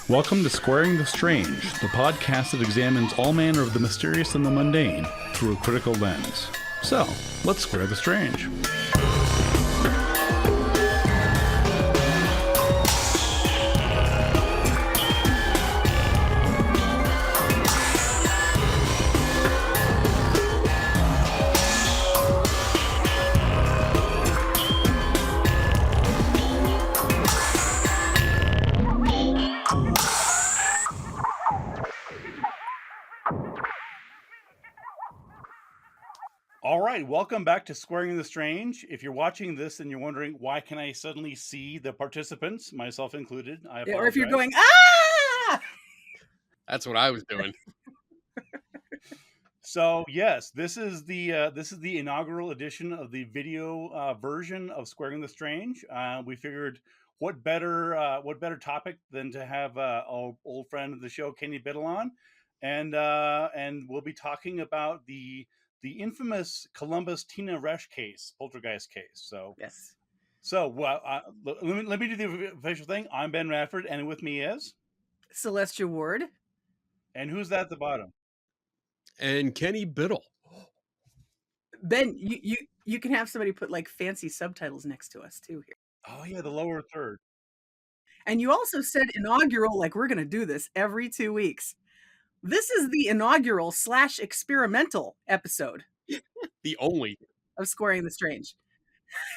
Welcome to Squaring the Strange, the podcast that examines all manner of the mysterious and the mundane through a critical lens. So, let's square the strange. All right, welcome back to Squaring the Strange. If you're watching this and you're wondering, why can I suddenly see the participants, myself included, I apologize. Or if you're going, ah! That's what I was doing. So yes, this is the inaugural edition of the video version of Squaring the Strange. We figured, what better topic than to have our old friend of the show, Kenny Biddle, on, and we'll be talking about the infamous Columbus Tina Resch case, Poltergeist case. So Yes. So let me do the official thing. I'm Ben Radford, and with me is Celestia Ward. And who's that at the bottom? And Kenny Biddle. Ben, you can have somebody put like fancy subtitles next to us too here. Oh yeah, the lower third. And you also said inaugural, like we're going to do this every 2 weeks. This is the inaugural / experimental episode. The only. Of Squaring the Strange.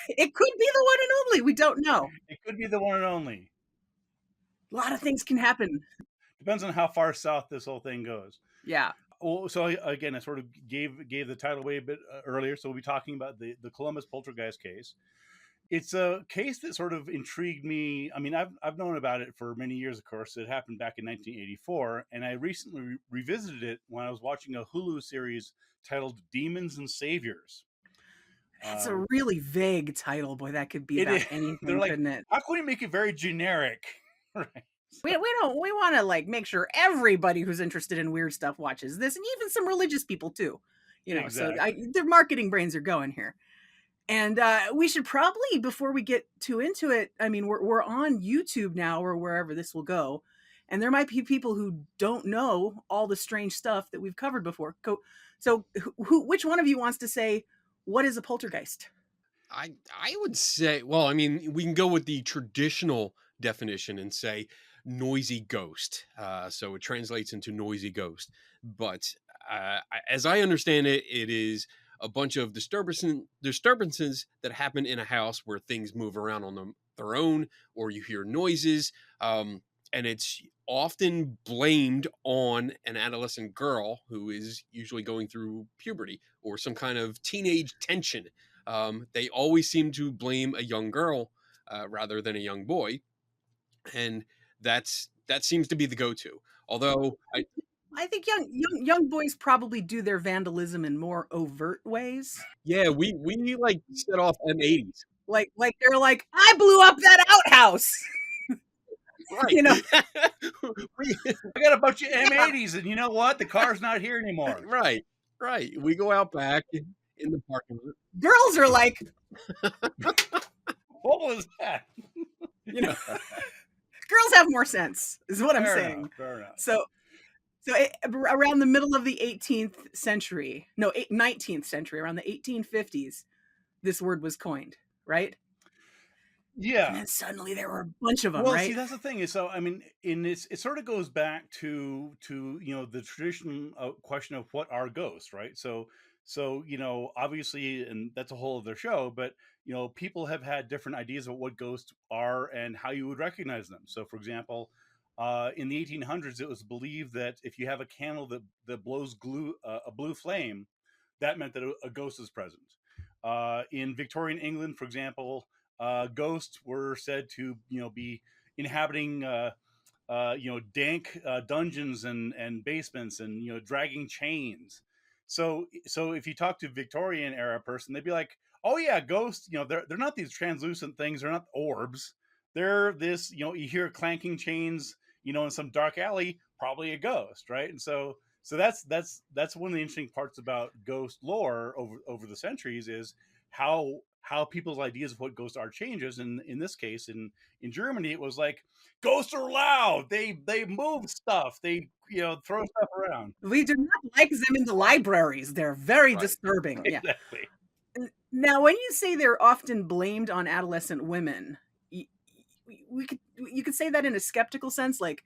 It could be the one and only. We don't know. It could be the one and only. A lot of things can happen. Depends on how far south this whole thing goes. Yeah. Well, so again, I sort of gave the title away a bit earlier. So we'll be talking about the Columbus Poltergeist case. It's a case that sort of intrigued me. I mean, I've known about it for many years, of course. It happened back in 1984, and I recently revisited it when I was watching a Hulu series titled Demons and Saviors. That's a really vague title. Boy, that could be about anything, couldn't it? How can we make it very generic? Right. We want to like make sure everybody who's interested in weird stuff watches this, and even some religious people too. You know, exactly. So their marketing brains are going here. And we should probably, before we get too into it, I mean, we're on YouTube now or wherever this will go. And there might be people who don't know all the strange stuff that we've covered before. So which one of you wants to say, what is a poltergeist? I would say, well, I mean, we can go with the traditional definition and say noisy ghost. So it translates into noisy ghost. But as I understand it, it is a bunch of disturbances that happen in a house where things move around on their own, or you hear noises. And it's often blamed on an adolescent girl who is usually going through puberty or some kind of teenage tension. They always seem to blame a young girl rather than a young boy. And that seems to be the go-to. Although I think young boys probably do their vandalism in more overt ways. Yeah, we like set off M80s. Like they're like, I blew up that outhouse. Right. You know, I got a bunch of M80s, and you know what? The car's not here anymore. Right. We go out back in the parking lot. Girls are like, what was that? You know, girls have more sense, is what I'm saying. Fair enough. So around the middle of the 19th century, around the 1850s, this word was coined, right? Yeah. And then suddenly there were a bunch of them, well, right? See, that's the thing. So, I mean, in this, it sort of goes back to the traditional question of what are ghosts, right? So obviously, and that's a whole other show, but people have had different ideas of what ghosts are and how you would recognize them. So, for example, in the 1800s, it was believed that if you have a candle that blows a blue flame, that meant that a ghost is present. In Victorian England, for example, ghosts were said to be inhabiting dank dungeons and basements and dragging chains. So if you talk to Victorian era person, they'd be like, oh yeah, ghosts, they're not these translucent things, they're not orbs, they're this, you hear clanking chains in some dark alley, probably a ghost, right? And so that's one of the interesting parts about ghost lore over the centuries, is how how people's ideas of what ghosts are changes. And in this case, in Germany, it was like ghosts are loud. They move stuff. They throw stuff around. We do not like them in the libraries. They're very Right. disturbing. Yeah. Exactly. Now, when you say they're often blamed on adolescent women, you could say that in a skeptical sense, like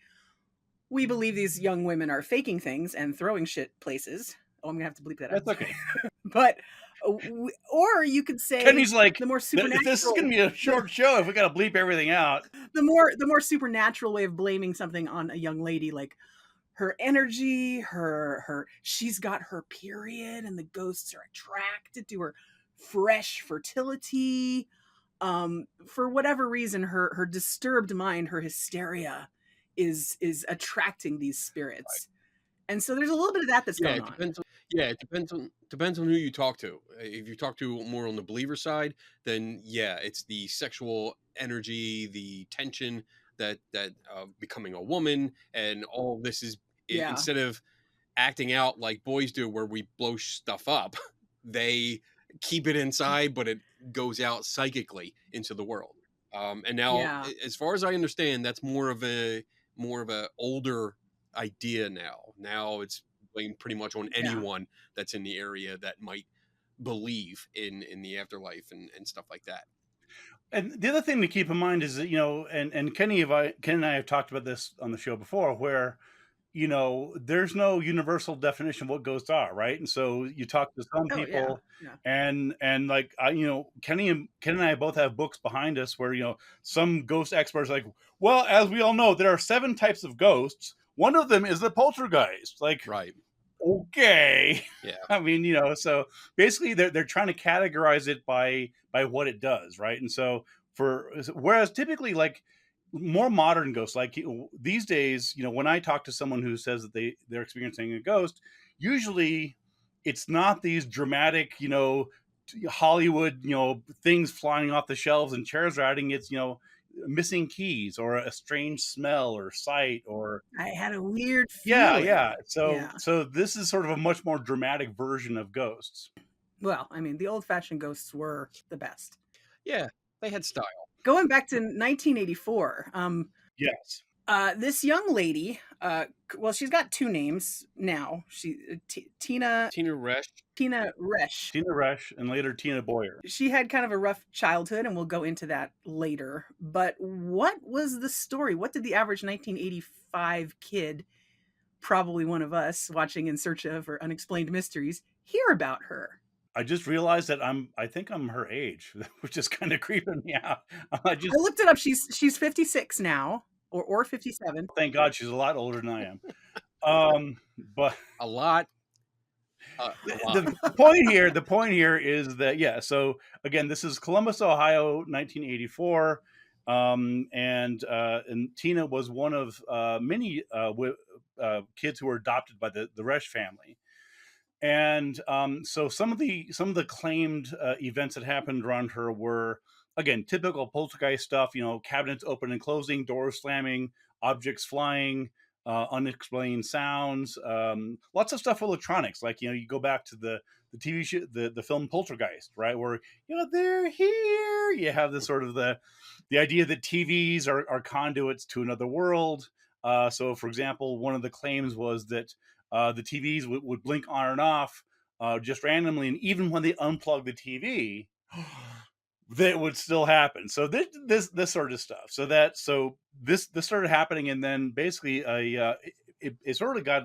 we believe these young women are faking things and throwing shit places. Oh, I'm gonna have to bleep that out. That's okay. But or you could say Kenny's like, the more this is going supernatural, to be a short show if we got to bleep everything out. the more supernatural way of blaming something on a young lady, like her energy, her she's got her period and the ghosts are attracted to her fresh fertility. For whatever reason, her disturbed mind, her hysteria is attracting these spirits. And so there's a little bit of that that's Yeah, going it on. depends on who you talk to. If you talk to more on the believer side, then yeah, it's the sexual energy, the tension that becoming a woman, and all this is Yeah. instead of acting out like boys do, where we blow stuff up, they keep it inside, but it goes out psychically into the world. And now, Yeah. as far as I understand, that's more of a older idea now. Now it's blamed pretty much on Yeah. anyone that's in the area that might believe in the afterlife and stuff like that. And the other thing to keep in mind is that, and Ken and I have talked about this on the show before, where there's no universal definition of what ghosts are, right? And so you talk to some Oh yeah. people, Yeah. and like Ken and I both have books behind us where some ghost experts are like, well, as we all know, there are 7 types of ghosts. One of them is the poltergeist. Like, Right. okay. Yeah. I mean, so basically they're trying to categorize it by what it does, right? And so whereas typically, like, more modern ghosts, like these days, when I talk to someone who says that they're experiencing a ghost, usually it's not these dramatic, Hollywood, things flying off the shelves and chairs riding. It's missing keys or a strange smell or sight or I had a weird yeah. feeling. So Yeah. this is sort of a much more dramatic version of ghosts. Well, I mean, the old-fashioned ghosts were the best. Yeah, they had style. Going back to 1984, Yes. this young lady, well, she's got 2 names now. Tina Tina Resch. Resch. Tina Resch and later Tina Boyer. She had kind of a rough childhood, and we'll go into that later. But what was the story? What did the average 1985 kid, probably one of us watching In Search of or Unexplained Mysteries, hear about her? I just realized that I think I'm her age, which is kind of creeping me out. I I just looked it up. She's 56 now, or 57. thank God she's a lot older than I am. But A lot. the point here is that, yeah. So again, this is Columbus, Ohio, 1984, and Tina was one of many kids who were adopted by the Resch family. And so some of the claimed events that happened around her were, again, typical poltergeist stuff. Cabinets open and closing, doors slamming, objects flying, unexplained sounds, lots of stuff with electronics. Like you go back to the TV show, the film Poltergeist, right, where they're here. You have this sort of the idea that TVs are conduits to another world. So, for example, one of the claims was that the TVs would blink on and off just randomly, and even when they unplug the TV, that would still happen. So this sort of stuff. So this started happening, and then basically it sort of got,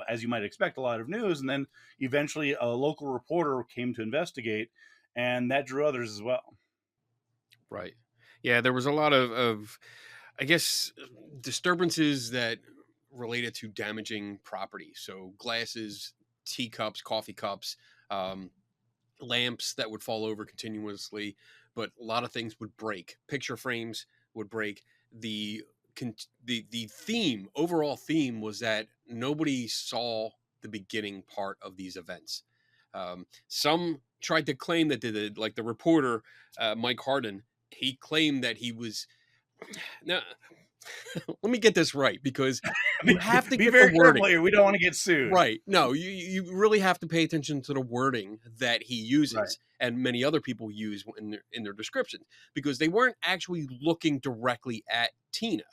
as you might expect, a lot of news, and then eventually a local reporter came to investigate, and that drew others as well. Right. Yeah, there was a lot of I guess disturbances that related to damaging property. So glasses, teacups, coffee cups, lamps that would fall over continuously, but a lot of things would break. Picture frames would break. The overall theme was that nobody saw the beginning part of these events. Some tried to claim that they did, like the reporter Mike Harden. He claimed that he was now let me get this right, because you have to Be get the very wording careful here. We don't want to get sued. right. No, you really have to pay attention to the wording that he Right. uses and many other people use in their descriptions, because they weren't actually looking directly at Tina,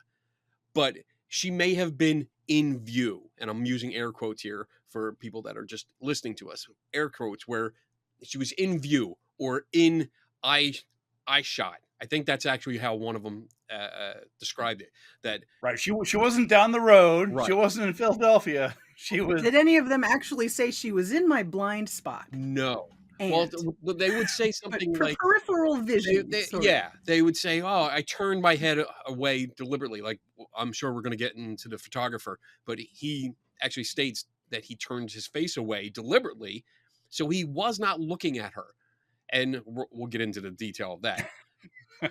but she may have been in view, and I'm using air quotes here for people that are just listening to us. Air quotes where she was in view or in eye eye shot. I think that's actually how one of them described it. That Right. She wasn't down the road. She right. wasn't in Philadelphia. She was Did any of them actually say she was in my blind spot? No. Well, And they would say but something for like peripheral vision, sort of. yeah, they would say, "Oh, I turned my head away deliberately." Like, I'm sure we're going to get into the photographer, but he actually states that he turned his face away deliberately, so he was not looking at her. And we'll get into the detail of that.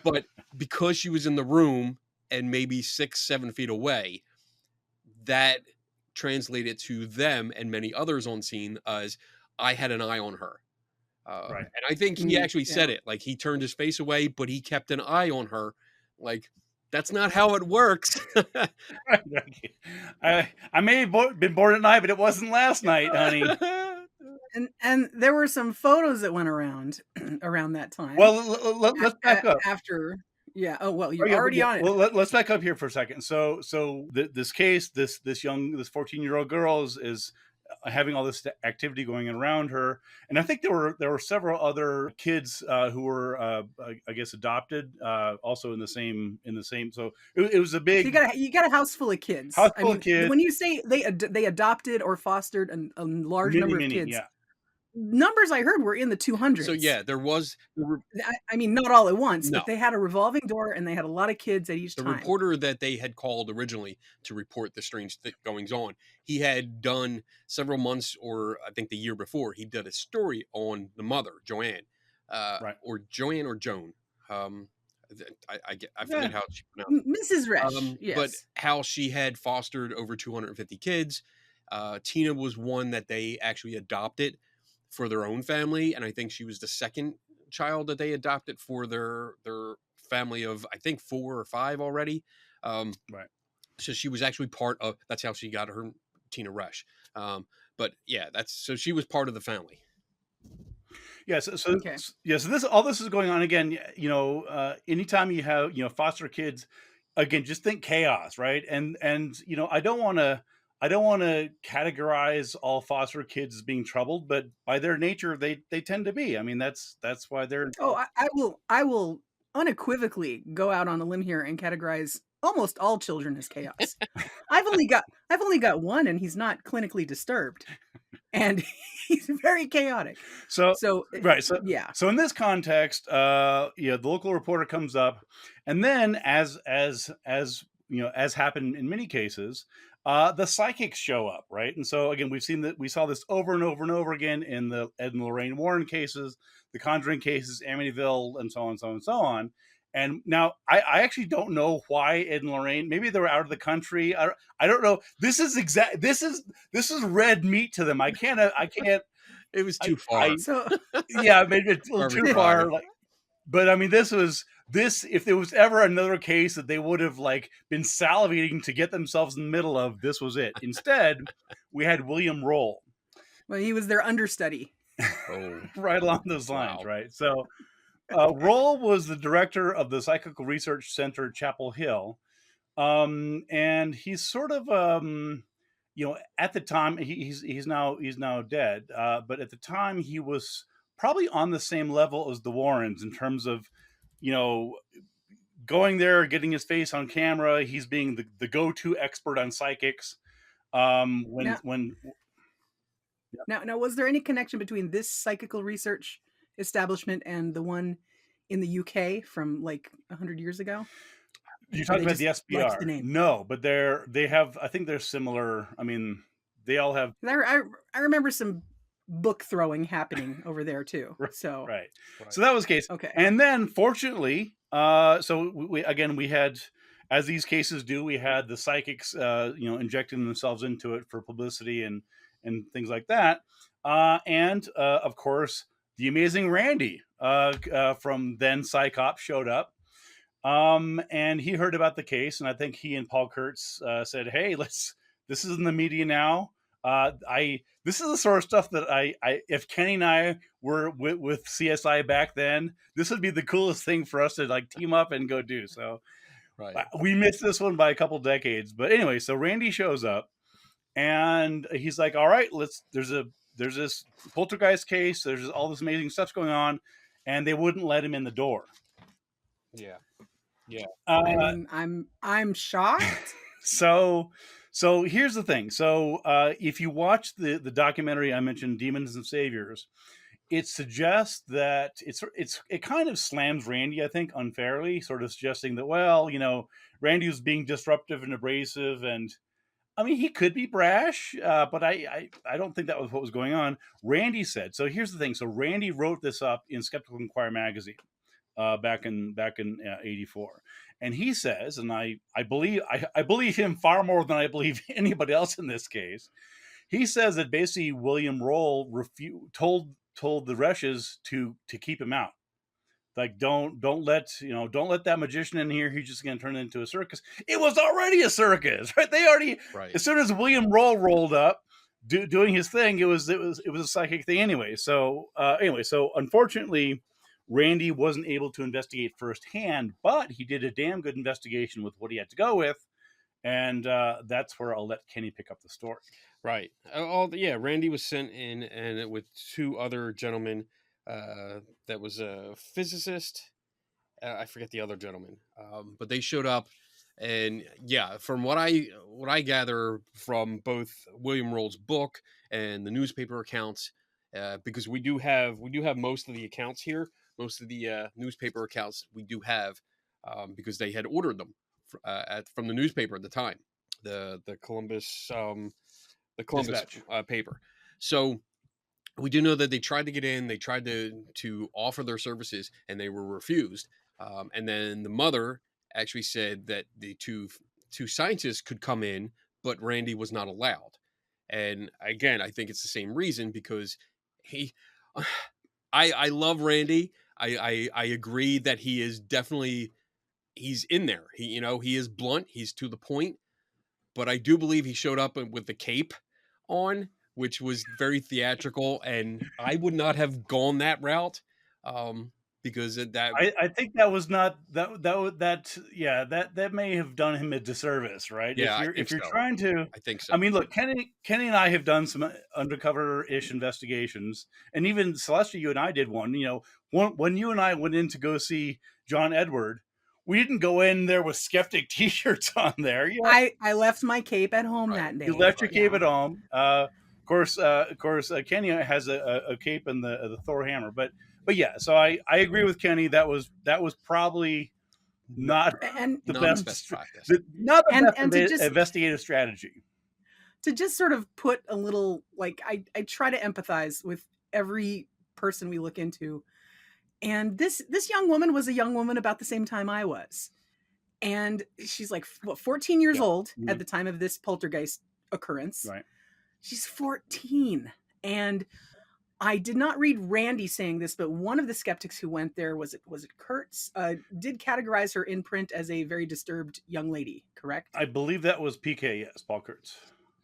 But because she was in the room and maybe 6, 7 feet away, that translated to them and many others on scene as I had an eye on her. right. And I think he actually Yeah. said it, like he turned his face away, but he kept an eye on her. Like, that's not how it works. I may have been born at night, but it wasn't last night, honey. And there were some photos that went around around that time. Well, let's back up. After, yeah. Oh well, Oh you're yeah, already on it. well, let's back up here for a second. This case, this 14-year-old girl is having all this activity going around her, and I think there were several other kids who were I guess adopted, also in the same So it was a So big you got a house full of kids. house I full of mean, kids, when you say they adopted or fostered a large number of kids, yeah. numbers I heard were in the So 200s. yeah, I mean, not all at once, no. but they had a revolving door and they had a lot of kids at each The time. reporter that they had called originally to report the strange goings on, he had done several months, or I think the year before, he did a story on the mother, Joanne, Right. or Joanne or Joan. I forget Yeah. how she pronounced it. Mrs. Resch, But yes. how she had fostered over 250 kids. Tina was one that they actually adopted for their own family, and I think she was the second child that they adopted for their family of, I think, 4 or 5 already. Right. So she was actually part of. That's how she got her Tina Resch. But yeah, so she was part of the family. Yeah, Okay. So this all this is going on again. Anytime you have foster kids, again, just think chaos, right? And I don't want to categorize all foster kids as being troubled, but by their nature, they tend to be. I mean, that's why they're Oh, involved. I will unequivocally go out on a limb here and categorize almost all children as chaos. I've only got one, and he's not clinically disturbed, and he's very chaotic. So So right, yeah. so in this context, the local reporter comes up, and then as happened in many cases, the psychics show up, right? And so again, we saw this over and over and over again in the Ed and Lorraine Warren cases, the Conjuring cases, Amityville, and so on, so on, so on. And now I actually don't know why Ed and Lorraine. Maybe they were out of the country. I don't know. This is red meat to them. I can't. It was too far. So Yeah, maybe it's a little too far. But I mean, if there was ever another case that they would have been salivating to get themselves in the middle of, this was it. Instead, we had William Roll. well, he was their understudy. Oh, Right along those lines, wow. right? So Roll was the director of the Psychical Research Center at Chapel Hill, and he's sort of at the time he's now dead, but at the time he was probably on the same level as the Warrens in terms of going there, getting his face on camera. He's being the go-to expert on psychics. Now, When now, was there any connection between this psychical research establishment and the one in the UK from like 100 years ago? you're Or talking they about the just liked the SBR, name? no, but they have. I think they're similar. I mean, they all have. 'Cause I remember some book throwing happening over there too. So Right. So that was the case. okay. And then fortunately, so we had, as these cases do, we had the psychics, injecting themselves into it for publicity and things like that. And of course, the amazing Randy from then Psychop showed up. And he heard about the case, and I think he and Paul Kurtz said, "Hey, let's. This is in the media now. I this is the sort of stuff that if Kenny and I were with CSI back then, this would be the coolest thing for us to like team up and go do." So Right. we missed this one by a couple decades, but anyway, so Randy shows up, and he's like, "All right, let's. There's this poltergeist case. There's all this amazing stuff's going on," and they wouldn't let him in the door. Yeah. Yeah. I Uh, mean, I'm shocked. so so here's the thing. So if you watch the documentary I mentioned, Demons and Saviors, it suggests that it kind of slams Randy, I think, unfairly, sort of suggesting that, well, Randy was being disruptive and abrasive, and I mean, he could be brash, but I don't think that was what was going on. Randy said, so here's the thing. So Randy wrote this up in Skeptical Inquirer magazine back in '84, and he says, and I believe him far more than I believe anybody else in this case. He says that basically William Roll told the Rushes to keep him out. Like, don't let that magician in here. He's just going to turn it into a circus. It was already a circus, right? They already, Right. as soon as William Roll rolled up doing his thing, it was a psychic thing anyway. So so unfortunately, Randy wasn't able to investigate firsthand, but he did a damn good investigation with what he had to go with, and that's where I'll let Kenny pick up the story. Right. Yeah. Randy was sent in, and with two other gentlemen. That was a physicist. I forget the other gentleman, but they showed up, and yeah, from what I gather from both William Roll's book and the newspaper accounts, because we do have most of the accounts here, most of the newspaper accounts we do have, because they had ordered them from the newspaper at the time, the Columbus Dispatch. paper. So we do know that they tried to get in, they tried to offer their services, and they were refused. And then the mother actually said that the two scientists could come in, but Randy was not allowed. And again, I think it's the same reason, because he, I love Randy. I agree that he is definitely, he's in there. He is blunt. He's to the point. But I do believe he showed up with the cape on, which was very theatrical, and I would not have gone that route, because that. I think that was not that yeah, that may have done him a disservice, right? Yeah, I If think you're so. trying to, I think so. I mean, look, Kenny and I have done some undercover-ish investigations, and even Celestia, you and I did one. When you and I went in to go see John Edward, we didn't go in there with skeptic T-shirts on there. I left my cape at home Right. that You day. left your cape Yeah. at home. Of course, Kenny has a cape and the Thor hammer, but yeah. So I agree with Kenny. That was probably not And the Not the best, best practice. not the best and to just investigative strategy. sort of put a little, like, I try to empathize with every person we look into. And this young woman was a young woman about the same time I was. And she's like, what, 14 years Yeah. old Mhm. at the time of this poltergeist occurrence. Right. She's 14. And I did not read Randy saying this, but one of the skeptics who went there, was it Kurtz, did categorize her in print as a very disturbed young lady, correct? I believe that was PK. Yes, Paul Kurtz.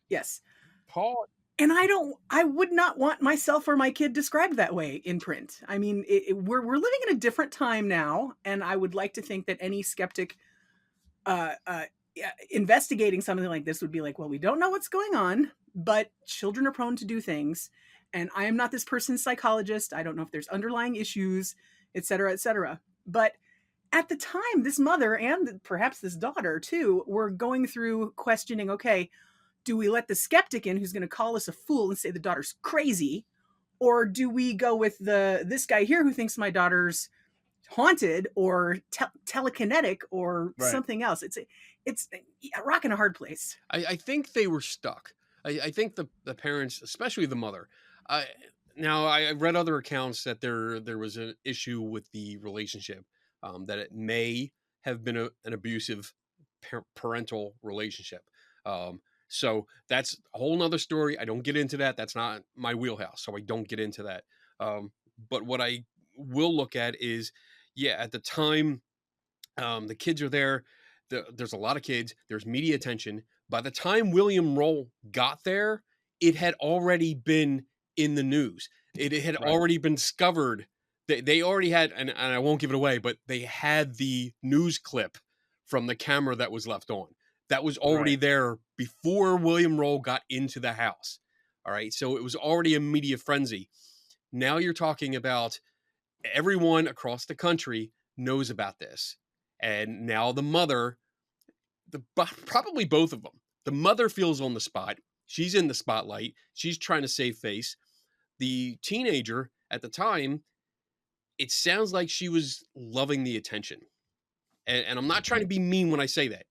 Yes. Paul. And I would not want myself or my kid described that way in print. I mean, we're living in a different time now, and I would like to think that any skeptic investigating something like this would be like, well, we don't know what's going on, but children are prone to do things, and I am not this person's psychologist. I don't know if there's underlying issues, et cetera, et cetera. But at the time, this mother and perhaps this daughter too were going through questioning, okay, do we let the skeptic in who's going to call us a fool and say the daughter's crazy? Or do we go with this guy here who thinks my daughter's haunted or telekinetic or Right. something else? It's a rock and a hard place. I think they were stuck. I think the parents, especially the mother. Now I read other accounts that there was an issue with the relationship, that it may have been an abusive parental relationship. So that's a whole nother story. I don't get into that. That's not my wheelhouse, so I don't get into that. But what I will look at is, yeah, at the time, The kids are there. There's a lot of kids. There's media attention. By the time William Roll got there, it had already been in the news. It had Right. already been discovered. They already had, and I won't give it away, but they had the news clip from the camera that was left on. That was already Right. there before William Roll got into the house. All right. So it was already a media frenzy. Now you're talking about everyone across the country knows about this. And now the mother, probably both of them, the mother feels on the spot. She's in the spotlight. She's trying to save face. The teenager at the time, it sounds like she was loving the attention. And I'm not trying to be mean when I say that.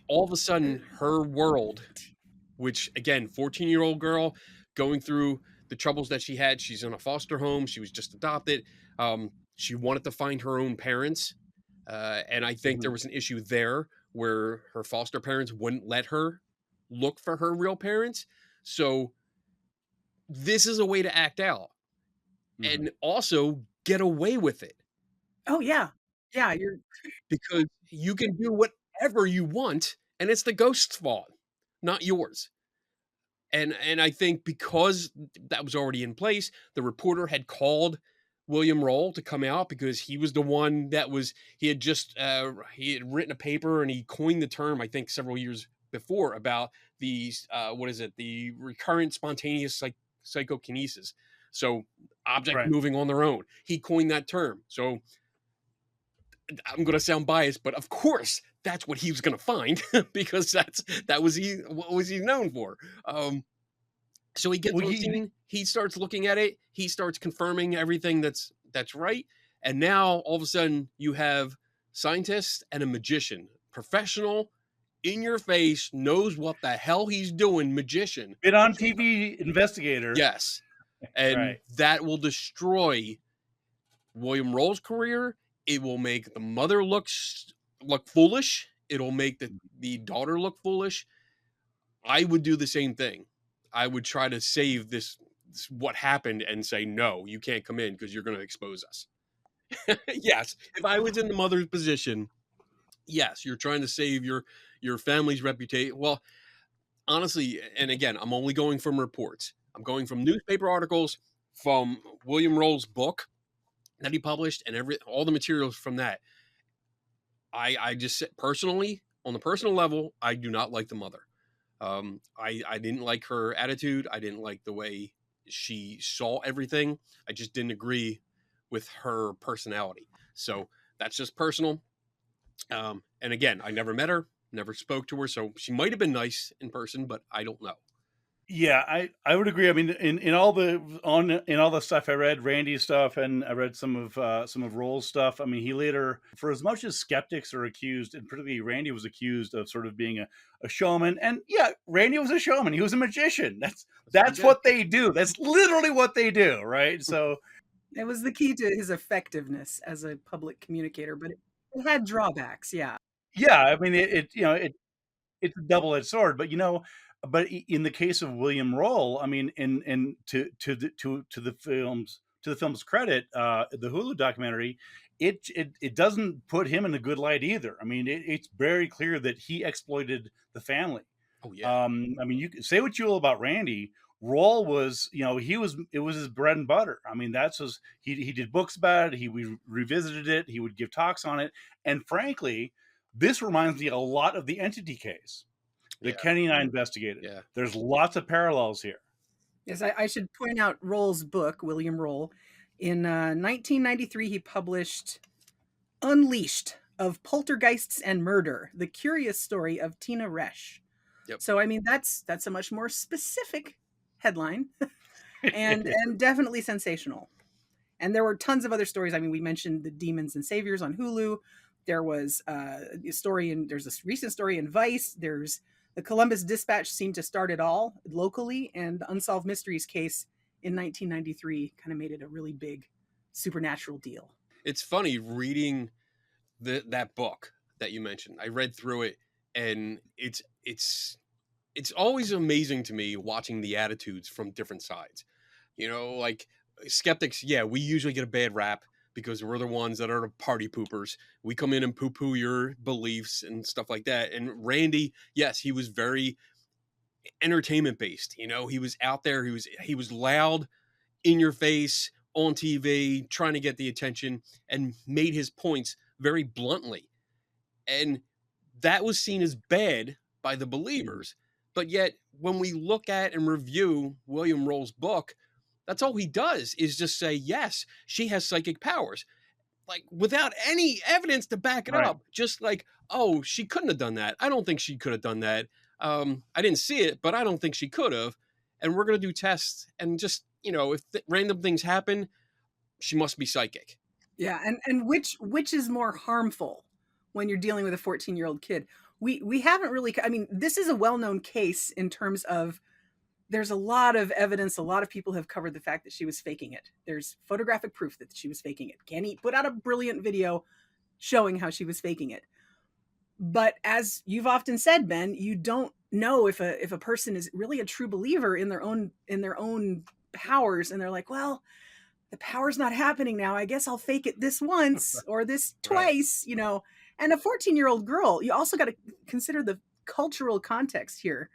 All of a sudden, her world, which again, 14-year-old girl going through the troubles that she had. She's in a foster home. She was just adopted. She wanted to find her own parents. And I think there Mhm. was an issue there where her foster parents wouldn't let her look for her real parents. So this is a way to act out Mhm. and also get away with it Oh, yeah. Yeah, you're because you can do whatever you want and it's the ghost's fault, not yours. And I think because that was already in place, the reporter had called William Roll to come out because he was the one that was he had written a paper and he coined the term I think several years before about these what is it, the recurrent spontaneous psychokinesis, so objects Right. moving on their own. He coined that term. So I'm going to sound biased, but of course that's what he was going to find because that was he what was he known for. So he gets Well, on scene, he starts looking at it, he starts confirming everything that's right. And now all of a sudden you have scientist and a magician, professional, in your face, knows what the hell he's doing, magician. been on TV investigator. Yes. And Right. that will destroy William Roll's career. It will make the mother look foolish. It'll make the daughter look foolish. I would do the same thing. I would try to save this what happened and say, no, you can't come in because you're going to expose us. Yes. If I was in the mother's position, yes, you're trying to save your family's reputation. Well, honestly, and again, I'm only going from reports. I'm going from newspaper articles, from William Roll's book that he published, and all the materials from that. I just personally, on the personal level, I do not like the mother. I didn't like her attitude. I didn't like the way she saw everything. I just didn't agree with her personality. So that's just personal. And again, I never met her, never spoke to her, so she might have been nice in person, but I don't know. Yeah, I would agree. I mean, in all the stuff I read, Randy's stuff, and I read some of Roll's stuff. I mean, he later, for as much as skeptics are accused, and particularly Randy was accused of sort of being a showman, and yeah, Randy was a showman. He was a magician. That's what he That's did. what they do. That's literally what they do, right? So it was the key to his effectiveness as a public communicator, but it had drawbacks, yeah. yeah, I mean, it's a double-edged sword, but in the case of William Roll, I mean, in to the film's credit, the Hulu documentary, it doesn't put him in a good light either. I mean, it's very clear that he exploited the family. Oh yeah. I mean, you can say what you will about Randy. Roll was, it was his bread and butter. I mean, he did books about it. We revisited it. He would give talks on it. And frankly, this reminds me a lot of the Entity case Yeah. that Kenny and I investigated. Yeah. There's lots of parallels here. Yes, I should point out Roll's book, William Roll. In 1993, he published Unleashed of Poltergeists and Murder, the curious story of Tina Resch. Yep. So, I mean, that's a much more specific headline and definitely sensational. And there were tons of other stories. I mean, we mentioned the Demons and Saviors on Hulu. There was there's this recent story in Vice. There's the Columbus Dispatch seemed to start it all locally, and the Unsolved Mysteries case in 1993 kind of made it a really big supernatural deal. It's funny reading that book that you mentioned. I read through it, and it's always amazing to me watching the attitudes from different sides. Like skeptics, yeah, we usually get a bad rap. because we're the ones that are the party poopers. We come in and poo-poo your beliefs and stuff like that. And Randy, yes, he was very entertainment based. You know, he was out there. He was loud, in your face, on TV, trying to get the attention, and made his points very bluntly. And that was seen as bad by the believers. But yet, when we look at and review William Roll's book, that's all he does is just say, yes, she has psychic powers. Like, without any evidence to back it Right. up. Just like, oh, she couldn't have done that. I don't think she could have done that. I didn't see it, but I don't think she could have. And we're going to do tests. And just, you know, if random things happen, she must be psychic. Yeah, and which is more harmful when you're dealing with a 14-year-old kid? We haven't really, I mean, this is a well-known case in terms of there's a lot of evidence. A lot of people have covered the fact that she was faking it. There's photographic proof that she was faking it. Kenny put out a brilliant video showing how she was faking it. But as you've often said, Ben, you don't know if a person is really a true believer in their own powers, and they're like, well, the power's not happening now. I guess I'll fake it this once or this twice, you know. And a 14-year-old girl, you also got to consider the cultural context here.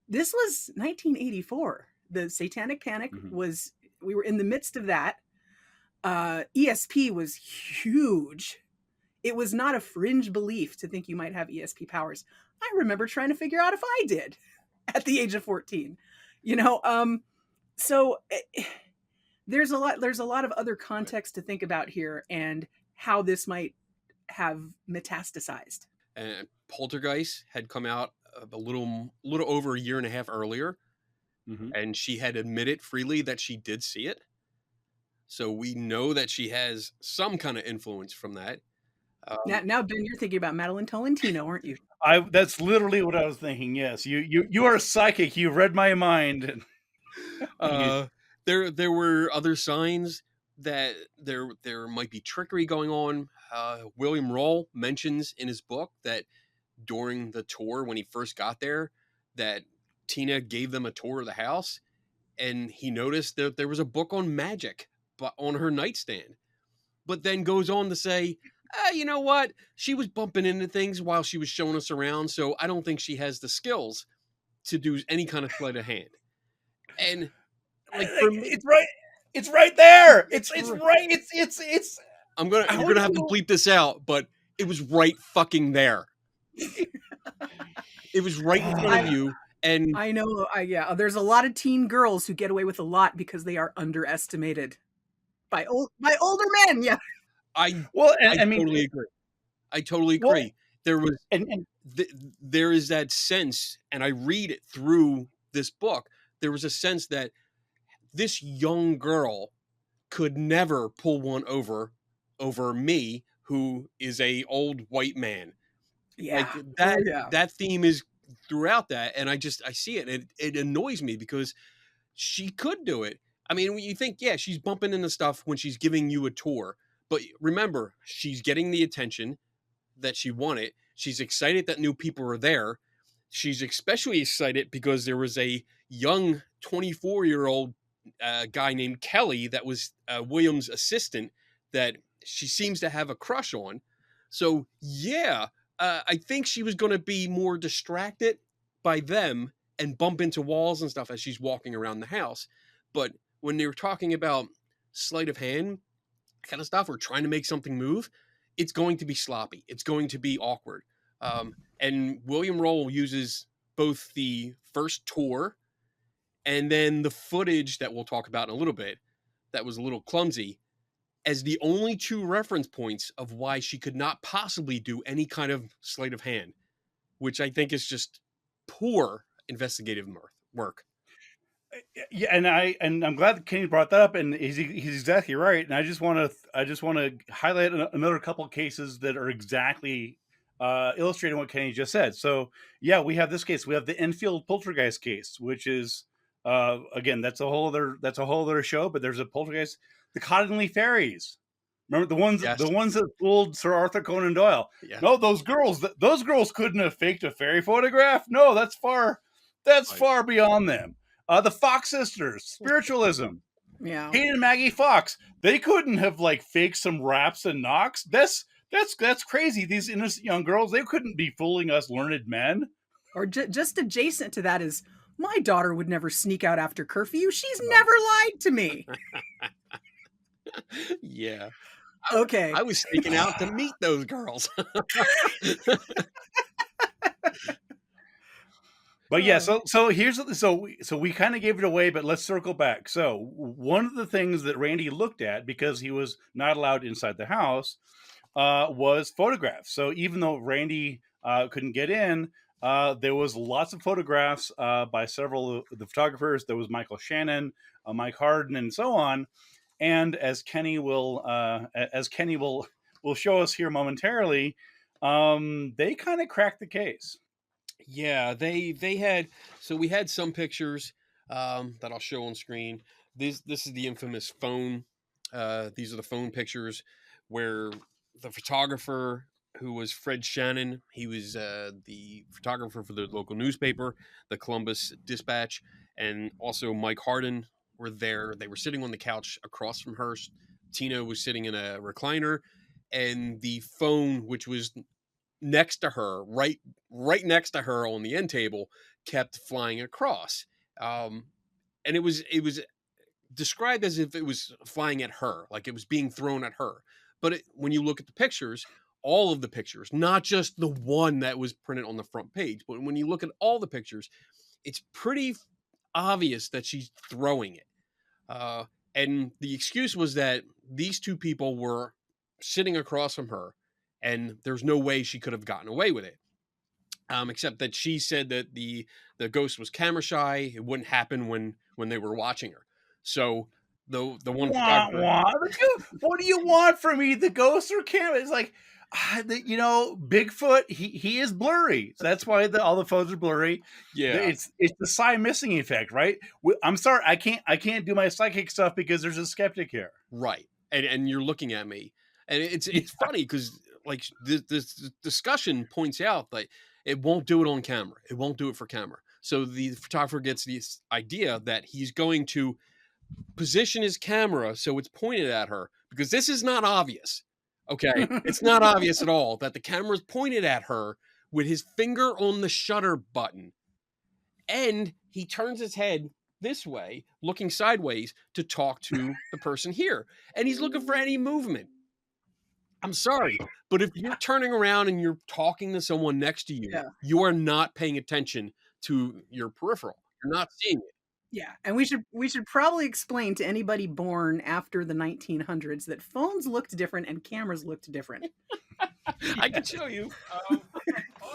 This was 1984. The Satanic Panic was, we were in the midst of that. ESP was huge. It was not a fringe belief to think you might have ESP powers. I remember trying to figure out if I did at the age of 14, you know. So there's a lot of other context to think about here and how this might have metastasized. And Poltergeist had come out a little over a year and a half earlier, and she had admitted freely that she did see it. So we know that she has some kind of influence from that. Now, Ben, you're thinking about Madeline Tolentino, aren't you? That's literally what I was thinking. Yes, you are psychic. You read my mind. There were other signs that there might be trickery going on. William Roll mentions in his book that during the tour, when he first got there, that Tina gave them a tour of the house, and he noticed that there was a book on magic on her nightstand, but then goes on to say, you know what? She was bumping into things while she was showing us around, so I don't think she has the skills to do any kind of sleight of hand. And like, for me, it's right. It's right there. It's right. It's. You're gonna have to bleep this out, but it was right fucking there. It was right in front of you. And I know, yeah, there's a lot of teen girls who get away with a lot because they are underestimated by older men. Yeah. I totally agree. I totally agree. Well, there was, there is that sense, and I read it through this book. There was a sense that this young girl could never pull one over me, who is a old white man. Yeah. Like that, that theme is throughout that. And I see it. And it annoys me because she could do it. I mean, when you think, yeah, she's bumping into stuff when she's giving you a tour, but remember, she's getting the attention that she wanted. She's excited that new people are there. She's especially excited because there was a young 24-year-old guy named Kelly that was William's assistant that she seems to have a crush on. So, yeah, I think she was going to be more distracted by them and bump into walls and stuff as she's walking around the house. But when they were talking about sleight of hand kind of stuff or trying to make something move, it's going to be sloppy. It's going to be awkward. And William Roll uses both the first tour and then the footage that we'll talk about in a little bit that was a little clumsy as the only two reference points of why she could not possibly do any kind of sleight of hand, which I think is just poor investigative work. Yeah, and I'm glad that Kenny brought that up, and he's exactly right. And I just want to highlight another couple of cases that are exactly illustrating what Kenny just said. So yeah, we have this case. We have the Enfield Poltergeist case, which is again, that's a whole other show. But there's a poltergeist, the Cottonley Fairies. Remember the ones that fooled Sir Arthur Conan Doyle? Yeah. No, those girls couldn't have faked a fairy photograph. No, that's far beyond them. The Fox sisters, spiritualism. Yeah. Kate and Maggie Fox, they couldn't have like faked some raps and knocks. That's crazy. These innocent young girls, they couldn't be fooling us learned men. Or just adjacent to that is, my daughter would never sneak out after curfew. She's Right. never lied to me. Yeah. Okay. I was sneaking out to meet those girls. But yeah, Oh. so here's so we kind of gave it away, but let's circle back. So one of the things that Randy looked at because he was not allowed inside the house was photographs. So even though Randy couldn't get in, there was lots of photographs by several of the photographers. There was Michael Shannon, Mike Harden, and so on. And as Kenny will show us here momentarily, they kind of cracked the case. Yeah, they had, so we had some pictures that I'll show on screen. This is the infamous phone. These are the phone pictures where the photographer, who was Fred Shannon, he was the photographer for the local newspaper, the Columbus Dispatch, and also Mike Harden were there. They were sitting on the couch across from her. Tina was sitting in a recliner, and the phone, which was next to her, right next to her on the end table, kept flying across. And it was described as if it was flying at her, like it was being thrown at her. But when you look at the pictures, all of the pictures, not just the one that was printed on the front page, but when you look at all the pictures, it's pretty obvious that she's throwing it. Uh, and the excuse was that these two people were sitting across from her, and there's no way she could have gotten away with it. Except that she said that the ghost was camera shy. It wouldn't happen when they were watching her. So the one Wah, photographer, wah. What do you want from me? The ghost or camera? It's like, Bigfoot. He is blurry. So that's why all the photos are blurry. yeah, It's the psi missing effect, right? I'm sorry, I can't do my psychic stuff because there's a skeptic here. right. And you're looking at me, and it's funny because like this discussion points out that it won't do it on camera. It won't do it for camera. So the photographer gets this idea that he's going to position his camera so it's pointed at her, because this is not obvious. Okay, it's not obvious at all that the camera's pointed at her with his finger on the shutter button, and he turns his head this way, looking sideways to talk to the person here, and he's looking for any movement. I'm sorry, but if you're turning around and you're talking to someone next to you, Yeah. you are not paying attention to your peripheral. You're not seeing it. Yeah, and we should probably explain to anybody born after the 1900s that phones looked different and cameras looked different. I can show you. Hold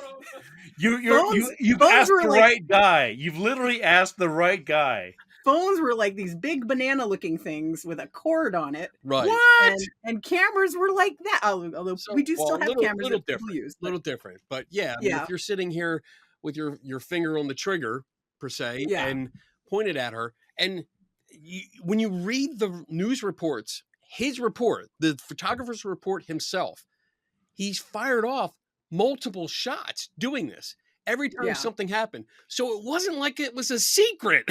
on. You've Phones asked were the like right guy. You've literally asked the right guy. phones were like these big banana-looking things with a cord on it, Right. What? and cameras were like that. Although So, we do well, still have little cameras that people different, use. But little different. But yeah, I mean, yeah, if you're sitting here with your finger on the trigger per se yeah, and pointed at her, and when you read the news reports, his report, the photographer's report himself, he's fired off multiple shots doing this every time yeah, something happened. So it wasn't like it was a secret.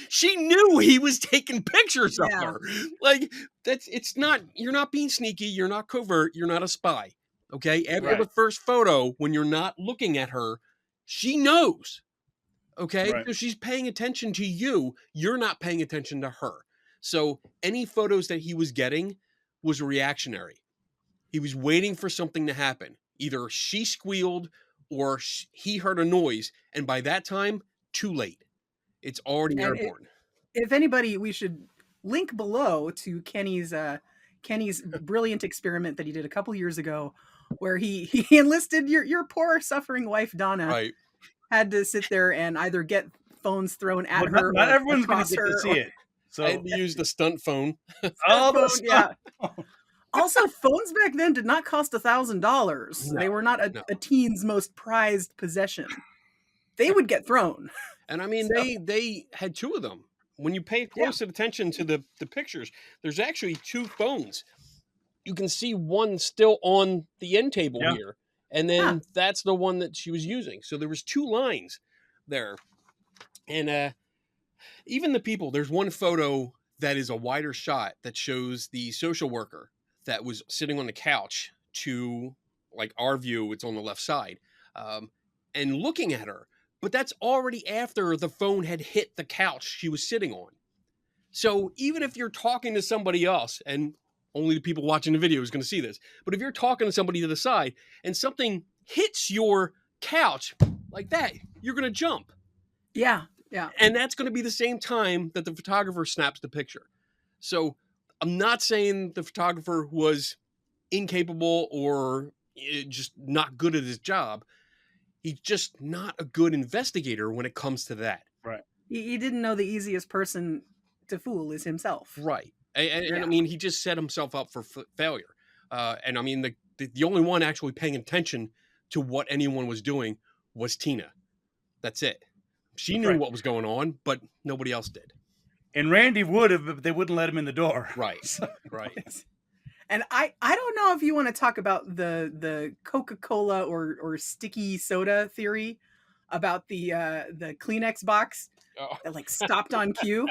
She knew he was taking pictures of yeah, her. Like it's not, you're not being sneaky, you're not covert, you're not a spy. Okay? After yeah. the Right. first photo, when you're not looking at her, she knows. Okay? Right. So she's paying attention to you, you're not paying attention to her. So any photos that he was getting was reactionary. He was waiting for something to happen. Either she squealed or he heard a noise. And by that time, too late. It's already And airborne. if anybody, we should link below to Kenny's brilliant experiment that he did a couple years ago, where he enlisted your poor suffering wife Donna Right. had to sit there and either get phones thrown at But her not or everyone's going to across get to her see or it. So I had to use the stunt phone. all the phone. Yeah. stuff. Also, phones back then did not cost $1,000. No, They were not no. a teen's most prized possession. They would get thrown. And I mean, So they had two of them. When you pay yeah, close attention to the pictures, there's actually two phones. You can see one still on the end table Yeah. here. And huh, then that's the one that she was using. So there was two lines there. And even the people, there's one photo that is a wider shot that shows the social worker that was sitting on the couch to like our view, it's on the left side, um, and looking at her. But that's already after the phone had hit the couch she was sitting on. So even if you're talking to somebody else, and only the people watching the video is going to see this, but if you're talking to somebody to the side and something hits your couch like that, you're going to jump. Yeah. Yeah. And that's going to be the same time that the photographer snaps the picture. So I'm not saying the photographer was incapable or just not good at his job. He's just not a good investigator when it comes to that. Right. He didn't know the easiest person to fool is himself. Right. And Yeah. I mean, he just set himself up for failure. And I mean, the only one actually paying attention to what anyone was doing was Tina. That's it. She That's knew right. what was going on, but nobody else did. And Randy would have, but they wouldn't let him in the door. Right. Right. And I don't know if you want to talk about the Coca-Cola or sticky soda theory about the Kleenex box Oh. that like stopped on cue.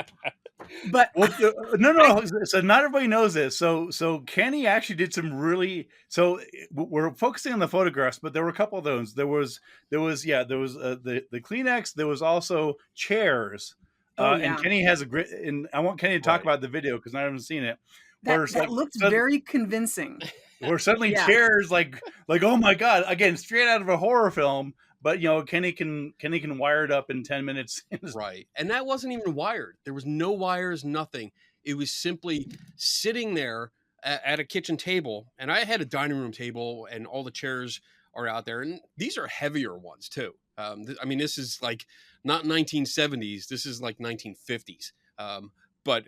But Well, no. So not everybody knows this. So Kenny actually did some really. So we're focusing on the photographs, but there were a couple of those. There was the Kleenex. There was also chairs. And Kenny has a great. And I want Kenny to talk about the video because I haven't seen it. that looked very convincing. Where suddenly chairs like oh my god, again straight out of a horror film. But Kenny can wire it up in 10 minutes. Right. And that wasn't even wired. There was no wires, nothing. It was simply sitting there at a kitchen table. And I had a dining room table and all the chairs are out there. And these are heavier ones too. I mean, this is like not 1970s. This is like 1950s. But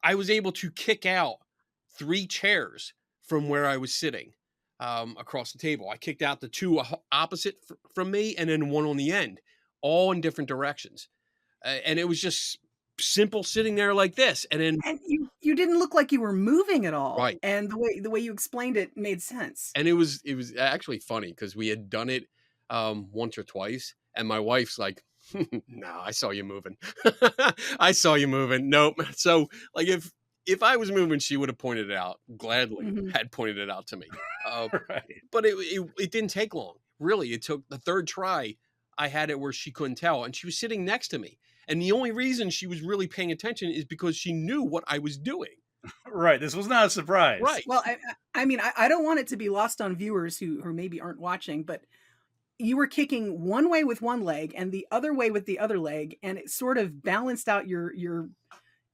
I was able to kick out 3 chairs from where I was sitting. Across the table. I kicked out the 2 opposite from me and then one on the end, all in different directions. And it was just simple sitting there like this. And then you didn't look like you were moving at all. Right. And the way you explained it made sense. And it was actually funny because we had done it once or twice. And my wife's like, no, I saw you moving. I saw you moving. Nope. So like if I was moving, she would have pointed it out. Gladly had pointed it out to me. Right. But it didn't take long. Really, it took the 3rd try. I had it where she couldn't tell. And she was sitting next to me. And the only reason she was really paying attention is because she knew what I was doing. Right. This was not a surprise. Right. Well, I mean, I don't want it to be lost on viewers who maybe aren't watching, but you were kicking one way with one leg and the other way with the other leg. And it sort of balanced out your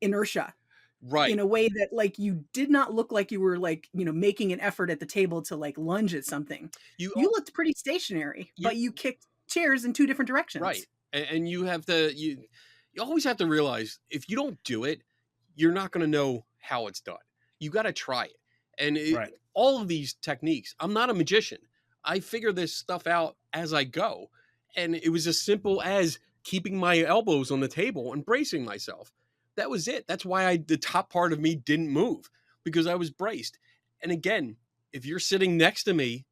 inertia. Right. In a way that like you did not look like you were like, making an effort at the table to like lunge at something. You looked pretty stationary, but you kicked chairs in 2 different directions. Right. And you have to, you always have to realize if you don't do it, you're not going to know how it's done. You got to try it. And all of these techniques, I'm not a magician. I figure this stuff out as I go. And it was as simple as keeping my elbows on the table and bracing myself. That was it. That's why the top part of me didn't move because I was braced. And again, if you're sitting next to me,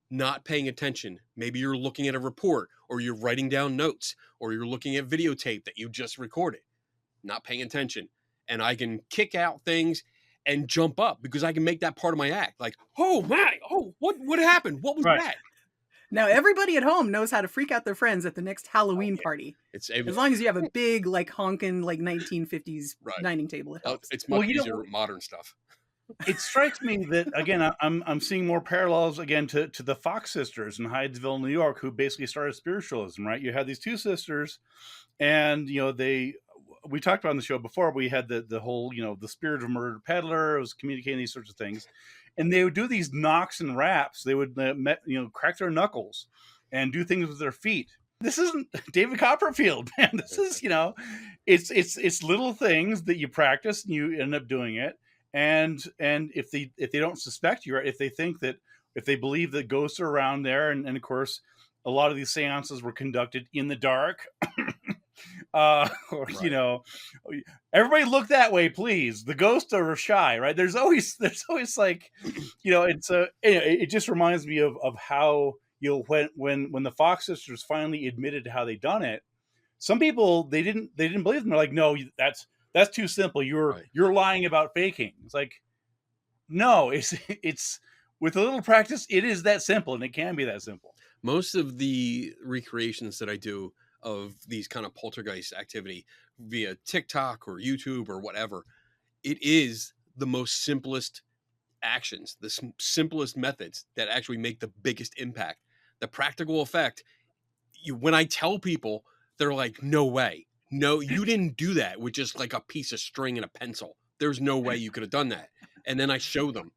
not paying attention, maybe you're looking at a report or you're writing down notes or you're looking at videotape that you just recorded, not paying attention. And I can kick out things and jump up because I can make that part of my act. Like, oh my, what happened? What was that? Now, everybody at home knows how to freak out their friends at the next Halloween party. As long as you have a big, like, honking, like, 1950s dining table, it helps. It's much easier with modern stuff. It strikes me that, again, I'm seeing more parallels, again, to the Fox sisters in Hydesville, New York, who basically started spiritualism, right? You had these 2 sisters, and, we talked about on the show before, we had the whole, the spirit of a murdered peddler, it was communicating these sorts of things. And they would do these knocks and raps. They would, crack their knuckles and do things with their feet. This isn't David Copperfield, man. This is, it's little things that you practice and you end up doing it. And if they don't suspect you, right, if they believe that ghosts are around there, and of course, a lot of these seances were conducted in the dark. Everybody look that way, please. The ghosts are shy, right? There's always like, it just reminds me of how, when the Fox sisters finally admitted how they done it, some people, they didn't believe them. They're like, no, That's too simple. Right. You're lying about faking. It's like, no, it's with a little practice, it is that simple, and it can be that simple. Most of the recreations that I do of these kind of poltergeist activity via TikTok or YouTube or whatever, it is the most simplest actions, the simplest methods that actually make the biggest impact. The practical effect, when I tell people, they're like, no way. No, you didn't do that with just like a piece of string and a pencil. There's no way you could have done that. And then I show them.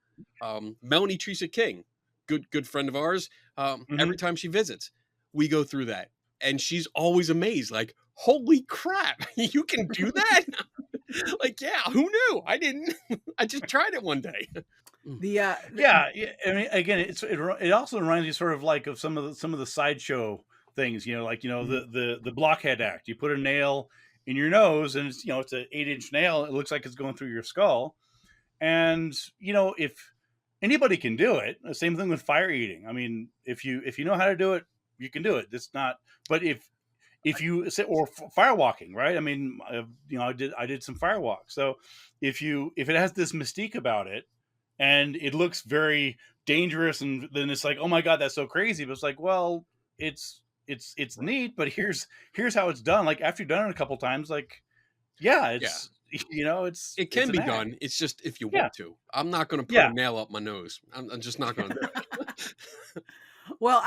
Melanie Teresa King, good friend of ours. Every Mhm. time she visits, we go through that. And she's always amazed, like, holy crap, you can do that? Like, yeah, who knew? I didn't. I just tried it one day. The Yeah, I mean, again, it also reminds me sort of like of some of the sideshow things, like Mhm. the blockhead act. You put a nail in your nose, and it's an 8-inch nail. It looks like it's going through your skull, and if anybody can do it, the same thing with fire eating. I mean, if you know how to do it, you can do it. It's not, but if you say, or fire walking, right? I mean, I did some fire walk. So if it has this mystique about it, and it looks very dangerous, and then it's like, oh my god, that's so crazy. But it's like, well, it's Right. neat, but here's how it's done. Like after you've done it a couple times, like yeah, Yeah. it's It it's can an be act. done. It's just if you Yeah, want to. I'm not going to put a yeah. nail up my nose. I'm just not going to do Well,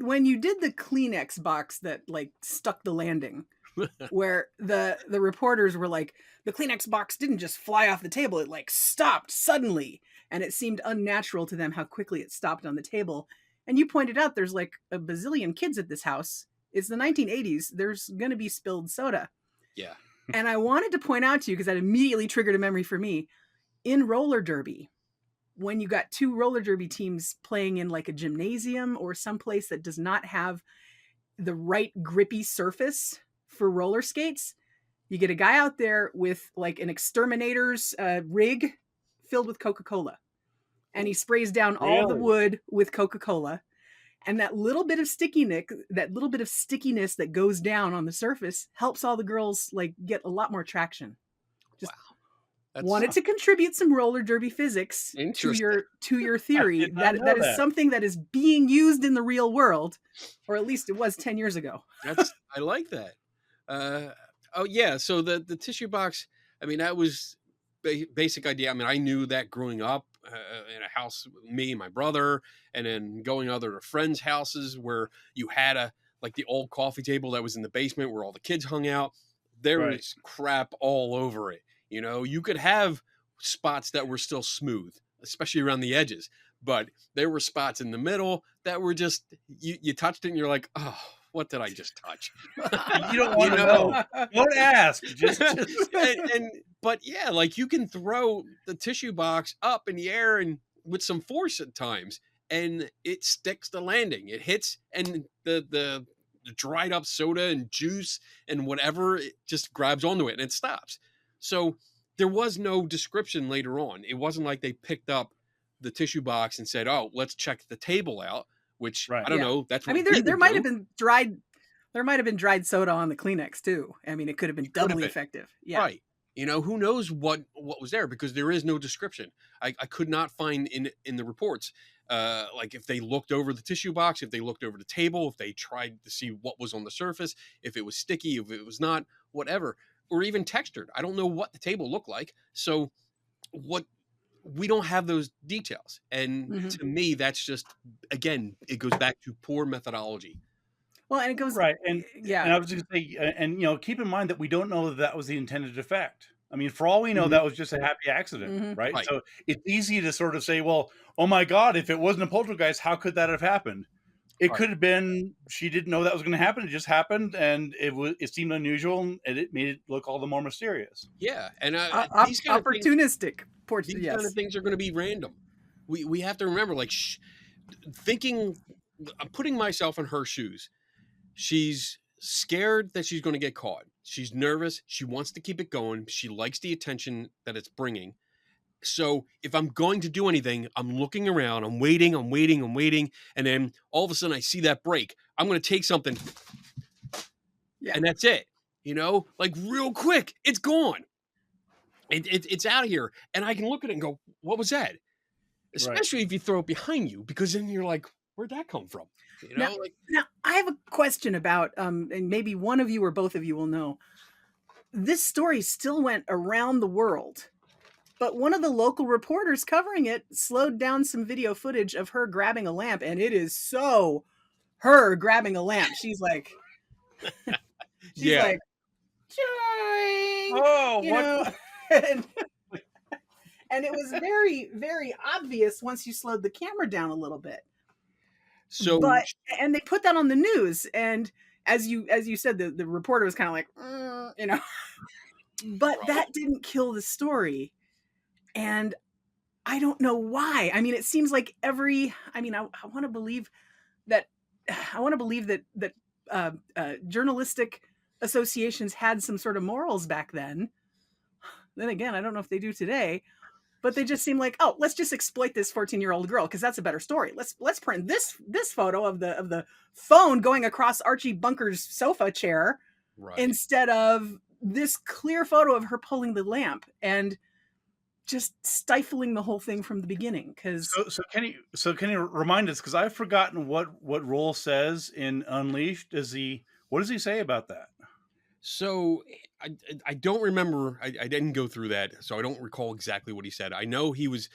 when you did the Kleenex box that like stuck the landing, it. where the reporters were like, the Kleenex box didn't just fly off the table; it like stopped suddenly, and it seemed unnatural to them how quickly it stopped on the table. And you pointed out there's like a bazillion kids at this house. It's the 1980s. There's gonna be spilled soda. Yeah. And I wanted to point out to you because that immediately triggered a memory for me in roller derby when you got two roller derby teams playing in like a gymnasium or someplace that does not have the right grippy surface for roller skates, you get a guy out there with like an exterminator's rig filled with Coca-Cola, and he sprays down all the Really? wood with Coca-Cola, and that little bit of stickiness that goes down on the surface helps all the girls like get a lot more traction. Just Wow. That's wanted to contribute some roller derby physics interesting. to your I theory did not that know is that. something that is being used in the real world, or at least it was 10 years ago. I like that. Uh, oh yeah. So the tissue box. I mean, that was basic idea. I mean, I knew that growing up in a house, me and my brother, and then going other friends' houses where you had a like the old coffee table that was in the basement where all the kids hung out. There Right. was crap all over it. You could have spots that were still smooth, especially around the edges, but there were spots in the middle that were just you touched it and you're like, oh, what did I just touch? You don't you want to know, know. Don't ask. Just and but yeah, like you can throw the tissue box up in the air and with some force at times, and it sticks the landing. It hits, and the dried up soda and juice and whatever it just grabs onto it and it stops. So there was no description later on. It wasn't like they picked up the tissue box and said, "Oh, let's check the table out," which I right. don't Yeah. know. That's I what mean, we there would might have do. been dried soda on the Kleenex too. I mean, it could have been It could have doubly been. effective. Yeah. Right. Who knows what was there because there is no description. I could not find in the reports, like if they looked over the tissue box, if they looked over the table, if they tried to see what was on the surface, if it was sticky, if it was not, whatever, or even textured. I don't know what the table looked like. So what we don't have those details. And Mhm. to me, that's just again, it goes back to poor methodology. Well, and it goes, Right, and yeah. I was gonna say, and keep in mind that we don't know that that was the intended effect. I mean, for all we know, Mhm. that was just a happy accident, Hmm. right? Right. So it's easy to sort of say, well, oh my god, if it wasn't a poltergeist, how could that have happened? It Right. could have been she didn't know that was going to happen. It just happened, and it seemed unusual, and it made it look all the more mysterious. Yeah. And Opportunistic. these kind of Yes. things are going to be random. We have to remember, like, thinking. I'm putting myself in her shoes. She's scared that she's going to get caught. She's nervous. She wants to keep it going. She likes the attention that it's bringing. So if I'm going to do anything, I'm looking around. I'm waiting. I'm waiting. I'm waiting. And then all of a sudden, I see that break. I'm going to take something, Yeah. and that's it. Like real quick, it's gone. It's out of here. And I can look at it and go, what was that? Right. Especially if you throw it behind you, because then you're like, where'd that come from? You Now, know, like, now I have a question about, and maybe one of you or both of you will know. This story still went around the world, but one of the local reporters covering it slowed down some video footage of her grabbing a lamp, and it is so her grabbing a lamp. She's yeah. like, ching, Oh, you what? know, and, and it was very, very obvious once you slowed the camera down a little bit. So, But and they put that on the news, and as you said, the reporter was kind of like, you know, but right. that didn't kill the story, and I don't know why. I mean, it seems like I want to believe that journalistic associations had some sort of morals back then. Then again, I don't know if they do today, but they just seem like, oh, let's just exploit this 14-year-old girl because that's a better story. Let's print this photo of the phone going across Archie Bunker's sofa chair Right. instead of this clear photo of her pulling the lamp, and just stifling the whole thing from the beginning. Because So can you remind us? Because I've forgotten what Roll says in Unleashed. What does he say about that? So I don't remember. I didn't go through that, so I don't recall exactly what he said. I know he was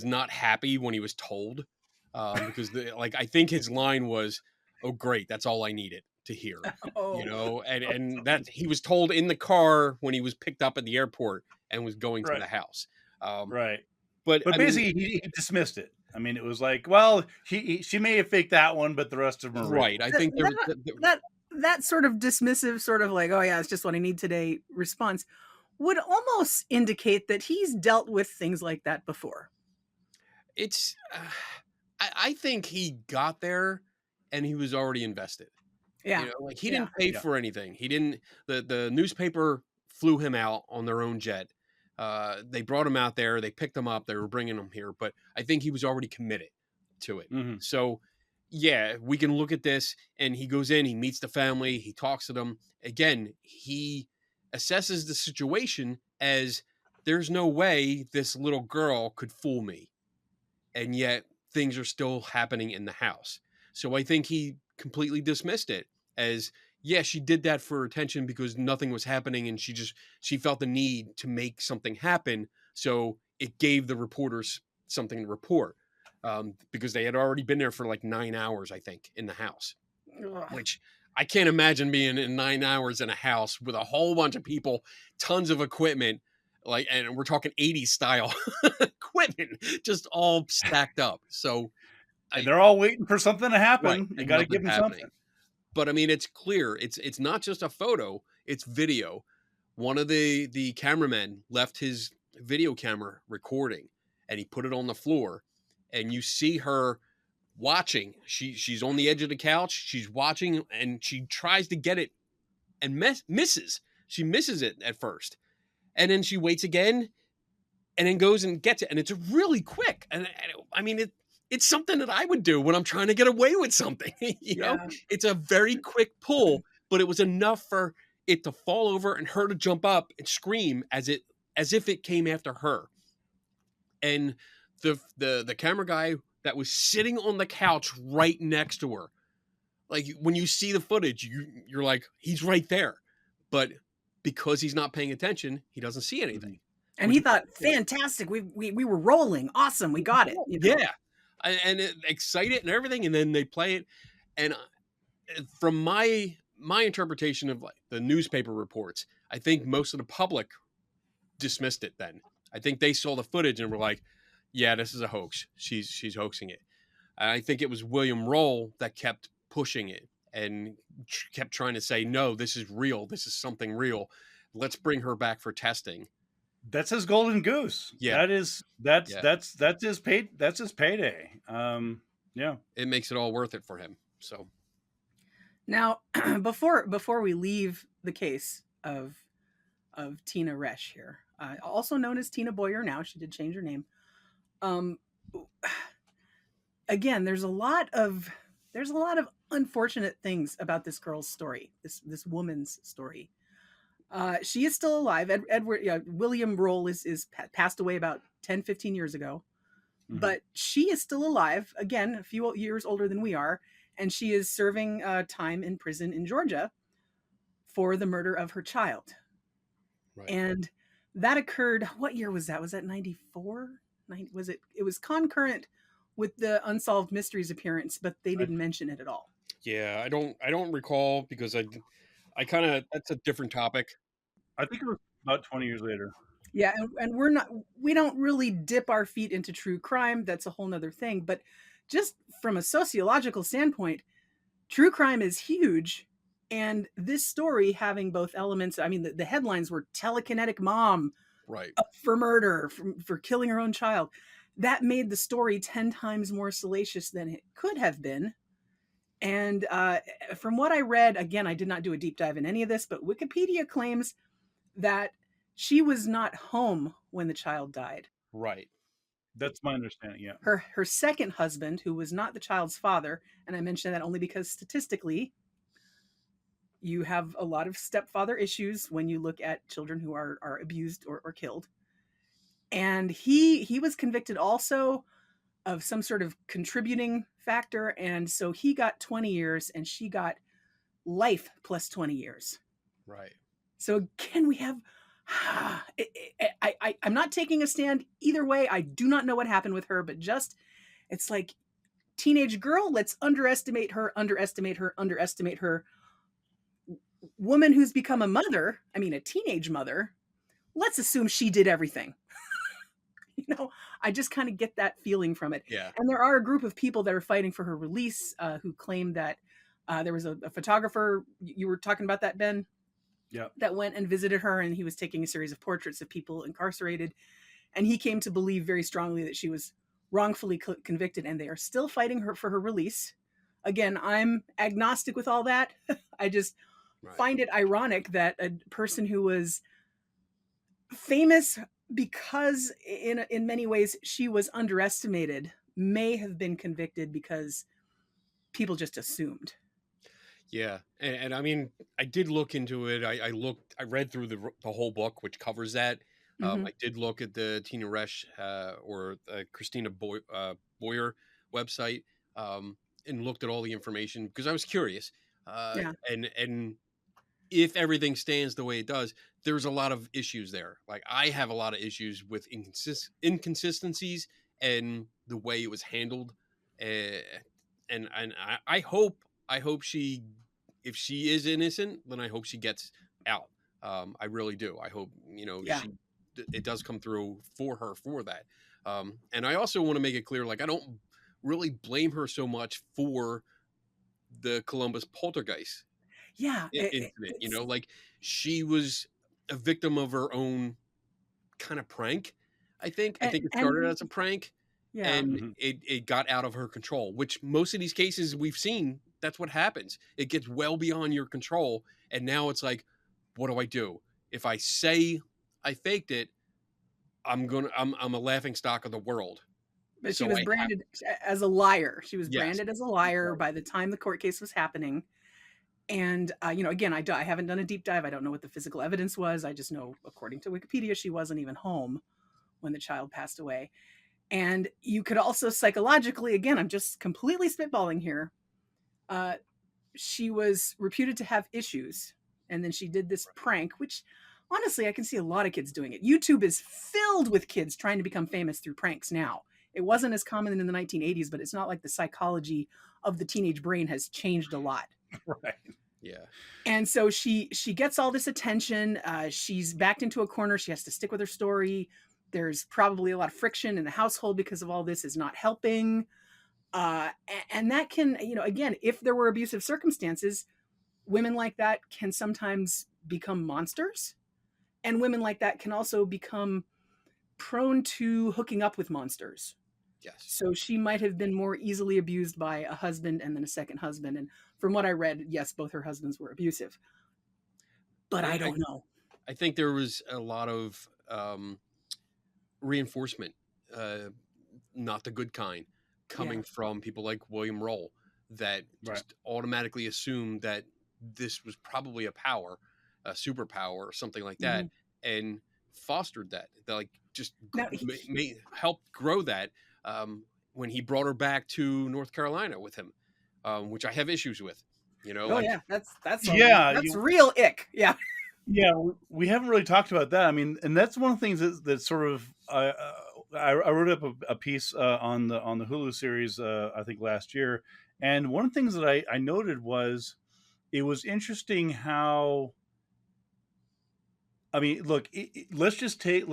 not happy when he was told, because like I think his line was, "Oh, great, that's all I needed to hear," oh, and that he was told in the car when he was picked up at the airport and was going to Right. the house. Um, Right. but But I mean, basically, he dismissed it. I mean, it was like, well, she may have faked that one, but the rest of them are right? real. I that think there, that that that sort of dismissive, sort of like, oh yeah, it's just what I need today response would almost indicate that he's dealt with things like that before. it's. I think he got there and he was already invested. Yeah, Like he yeah. didn't pay Yeah. for anything. He didn't. The newspaper flew him out on their own jet. They brought him out there. They picked him up. They were bringing him here, but I think he was already committed to it. Hmm. So, yeah, we can look at this. And he goes in. He meets the family. He talks to them. Again, he assesses the situation as there's no way this little girl could fool me, and yet things are still happening in the house. So I think he completely dismissed it as, yeah, she did that for attention because nothing was happening and she felt the need to make something happen. So it gave the reporters something to report, because they had already been there for like 9 hours, I think, in the house, Ugh. which I can't imagine being in 9 hours in a house with a whole bunch of people, tons of equipment, like, and we're talking 80s style equipment, just all stacked up. So And I, they're all waiting for something to right, happen. You and got to give nothing's them happening. something. But I mean, it's clear. It's not just a photo; it's video. One of the cameramen left his video camera recording, and he put it on the floor, and you see her watching. She's on the edge of the couch. She's watching, and she tries to get it and misses. She misses it at first, and then she waits again, and then goes and gets it, and it's really quick. And I mean, it's something that I would do when I'm trying to get away with something. Yeah. It's a very quick pull, but it was enough for it to fall over and her to jump up and scream as if it came after her. And the camera guy that was sitting on the couch right next to her, like when you see the footage, you're like, he's right there, but because he's not paying attention, he doesn't see anything, Mhm. And which he is thought, the point. fantastic. We were rolling. Awesome. We got it. You know. Yeah, and excited and everything, and then they play it, and from my interpretation of like the newspaper reports, I think most of the public dismissed it. Then I think they saw the footage and were like, "Yeah, this is a hoax. She's hoaxing it." And I think it was William Roll that kept pushing it and kept trying to say, "No, this is real. This is something real. Let's bring her back for testing." That's his golden goose. Yeah, That's yeah, that's his payday. Yeah. it makes it all worth it for him. So Now, before we leave the case of Tina Resch here, also known as Tina Boyer now, she did change her name. Um, Again, there's a lot of unfortunate things about this girl's story, this woman's story. She is still alive. Edward, yeah, William Roll is passed away about 10, 15 years ago, Mhm. but she is still alive. Again, a few years older than we are, and she is serving time in prison in Georgia for the murder of her child. Right. And that occurred. What year was that? Was that 94? Was it? It was concurrent with the Unsolved Mysteries appearance, but they I didn't mention it at all. Yeah, I don't recall because I kind of that's a different topic. I think it was about 20 years later. Yeah, and we don't really dip our feet into true crime. That's a whole nother thing. But just from a sociological standpoint, true crime is huge. And this story having both elements, I mean, the headlines were telekinetic mom Right. up for murder, for killing her own child. That made the story 10 times more salacious than it could have been. And from what I read, again, I did not do a deep dive in any of this, but Wikipedia claims that she was not home when the child died. Right. That's my understanding. Yeah. Her second husband, who was not the child's father, and I mention that only because statistically, you have a lot of stepfather issues when you look at children who are abused or killed. And he was convicted also of some sort of contributing factor, and so he got 20 years and she got life plus 20 years. Right. So again, we have I'm not taking a stand either way. I do not know what happened with her, but just it's like teenage girl, let's underestimate her, underestimate her, underestimate her. Woman who's become a mother, I mean a teenage mother, let's assume she did everything. You know, I just kind of get that feeling from it. Yeah. And there are a group of people that are fighting for her release who claim that there was a photographer, you were talking about that, Ben, Yeah. that went and visited her, and he was taking a series of portraits of people incarcerated. And he came to believe very strongly that she was wrongfully convicted, and they are still fighting her for her release. Again, I'm agnostic with all that. I just Right. find it ironic that a person who was famous because in many ways she was underestimated may have been convicted because people just assumed. Yeah, and I mean, I did look into it. I read through the whole book, which covers that. Hmm. I did look at the Tina Resch or Christina Boyer website, and looked at all the information because I was curious. Yeah. And if everything stands the way it does, there's a lot of issues there. Like I have a lot of issues with inconsistencies and the way it was handled. Uh, and I hope she, if she is innocent, then I hope she gets out. I really do. I hope Yeah. she it does come through for her for that. And I also want to make it clear, like I don't really blame her so much for the Columbus poltergeist Yeah. incident. It's Like she was a victim of her own kind of prank. I think it started and as a prank, yeah. and Mhm. it got out of her control. Which most of these cases we've seen, that's what happens. It gets well beyond your control, and now it's like, what do I do? If I say I faked it, I'm a laughing stock of the world. But she So was I have branded as a liar. She was yes, branded as a liar right, by the time the court case was happening. And again, I haven't done a deep dive. I don't know what the physical evidence was. I just know, according to Wikipedia, she wasn't even home when the child passed away. And you could also psychologically, again, I'm just completely spitballing here. Uh, she was reputed to have issues, and then she did this prank, which honestly, I can see a lot of kids doing it. YouTube is filled with kids trying to become famous through pranks now. It wasn't as common in the 1980s, but it's not like the psychology of the teenage brain has changed a lot. Right. yeah, And so she gets all this attention. She's backed into a corner. She has to stick with her story. There's probably a lot of friction in the household because of all this is not helping. And that can, again, if there were abusive circumstances, women like that can sometimes become monsters. And women like that can also become prone to hooking up with monsters. yes. So she might have been more easily abused by a husband and then a second husband. And from what I read, yes, both her husbands were abusive. But I, I I don't know. I think there was a lot of reinforcement, uh, not the good kind, Yeah. coming from people like William Roll that Right. just automatically assumed that this was probably a power. a superpower or something like that, Mhm. and fostered that. Like just Now helped grow that when he brought her back to North Carolina with him, which I have issues with. You know, oh like yeah, Yeah, that's real ick. Yeah. yeah, we haven't really talked about that. I mean, and that's one of the things that sort of I wrote up a piece on the Hulu series I think last year, and one of the things that I noted was it was interesting how, I mean, look, let's just take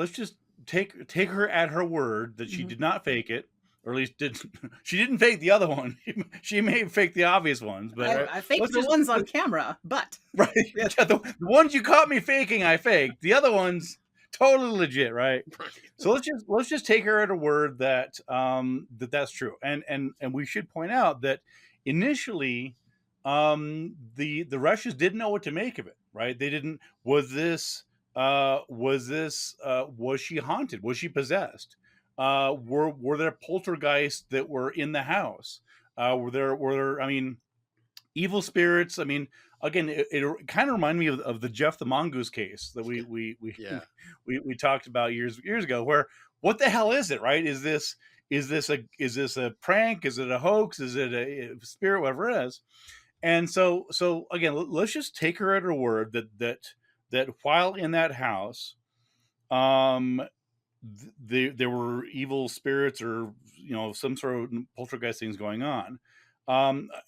her at her word that she Mhm. did not fake it, or at least did she didn't fake the other one. She may have faked the obvious ones, but I faked let's the just ones on camera, but right. yeah. Yeah, the ones you caught me faking, I faked. The other ones, totally legit, right? right. So let's just take her at her word that that's true. And we should point out that initially the Russians didn't know what to make of it, right? They didn't was she haunted? Was she possessed? Were there poltergeists that were in the house? Were there I mean evil spirits. I mean, again, it kind of reminded me of the Jeff the Mongoose case that we Yeah. we talked about years ago. Where what the hell is it? Right? Is this a prank? Is it a hoax? Is it a spirit? Whatever it is. And so again, let's just take her at her word that while in that house, um, there were evil spirits or some sort of poltergeist things going on.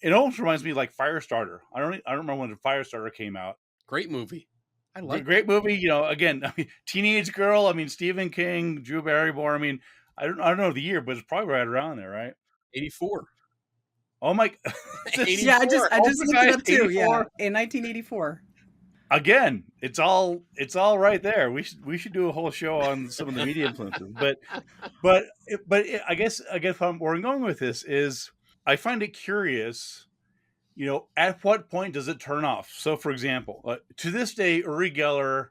It almost reminds me like Firestarter. I don't remember when Firestarter came out. Great movie. I Great, liked it. great movie. Again, I mean, teenage girl. I mean, Stephen King, Drew Barrymore. I mean, I don't know the year, but it's probably right around there, right? 84. Oh my, this Yeah, 84. I just looked it Poltergeist up too. Yeah, 84. in 1984. Again, it's all right there. We should do a whole show on some of the media influences, but I guess where I'm going with this is I find it curious. At what point does it turn off? So, for example, to this day, Uri Geller,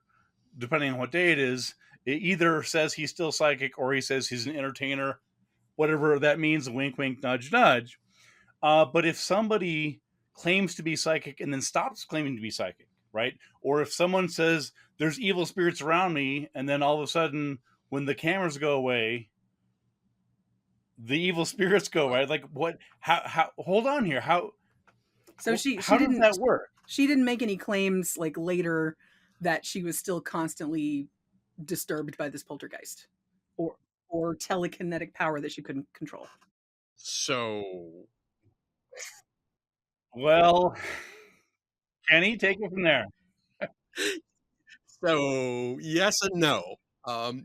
depending on what day it is, it either says he's still psychic or he says he's an entertainer, whatever that means. Wink, wink, nudge, nudge. But if somebody claims to be psychic and then stops claiming to be psychic, right? Or if someone says there's evil spirits around me, and then all of a sudden, when the cameras go away, the evil spirits go away. Like what? How? Hold on here. How? So she How does didn't that work? make any claims like later that she was still constantly disturbed by this poltergeist or telekinetic power that she couldn't control. So Well, Kenny, take it from there. So yes and no.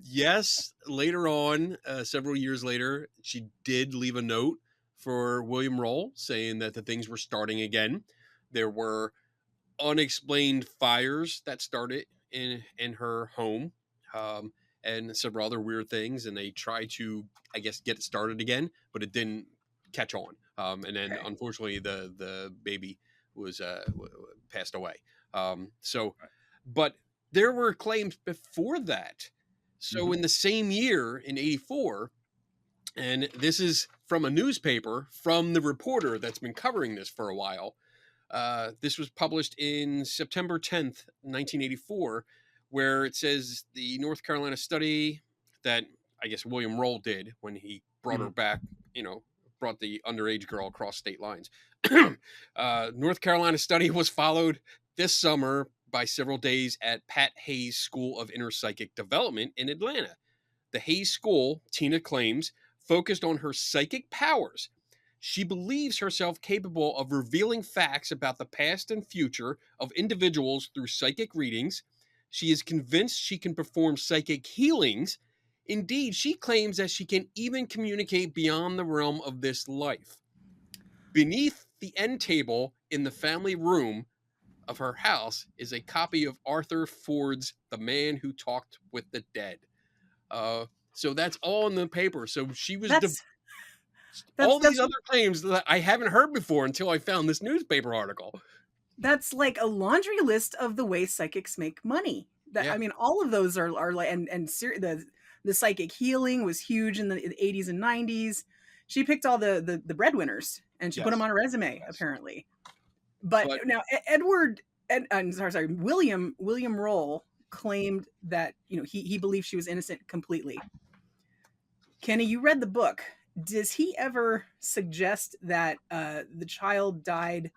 Yes, later on, several years later, she did leave a note for William Roll saying that the things were starting again. There were unexplained fires that started in her home, um, and several other weird things. And they tried to, I guess, get it started again, but it didn't catch on. And then, Okay. unfortunately, the baby was passed away. So, but there were claims before that. So, Mhm. in the same year, in '84, and this is from a newspaper from the reporter that's been covering this for a while. This was published in September 10th, 1984, where it says the North Carolina study that I guess William Roll did when he brought her Mhm. back, brought the underage girl across state lines. North Carolina study was followed this summer by several days at Pat Hayes School of Inner Psychic Development in Atlanta. The Hayes School, Tina claims, focused on her psychic powers. She believes herself capable of revealing facts about the past and future of individuals through psychic readings. She is convinced she can perform psychic healings. Indeed, she claims that she can even communicate beyond the realm of this life. Beneath the end table in the family room of her house is a copy of Arthur Ford's The Man Who Talked with the Dead. So that's all in the paper. So she was That's all these that's other claims that I haven't heard before until I found this newspaper article. that's like a laundry list of the way psychics make money. That Yeah. I mean, all of those are like, the psychic healing was huge in the 80s and 90s. She picked all the breadwinners and she put them Yes. on a resume Yes. apparently. But But now Edward and sorry, William Roll claimed that, you know, he believed she was innocent completely. Kenny, you read the book. Does he ever suggest that the child died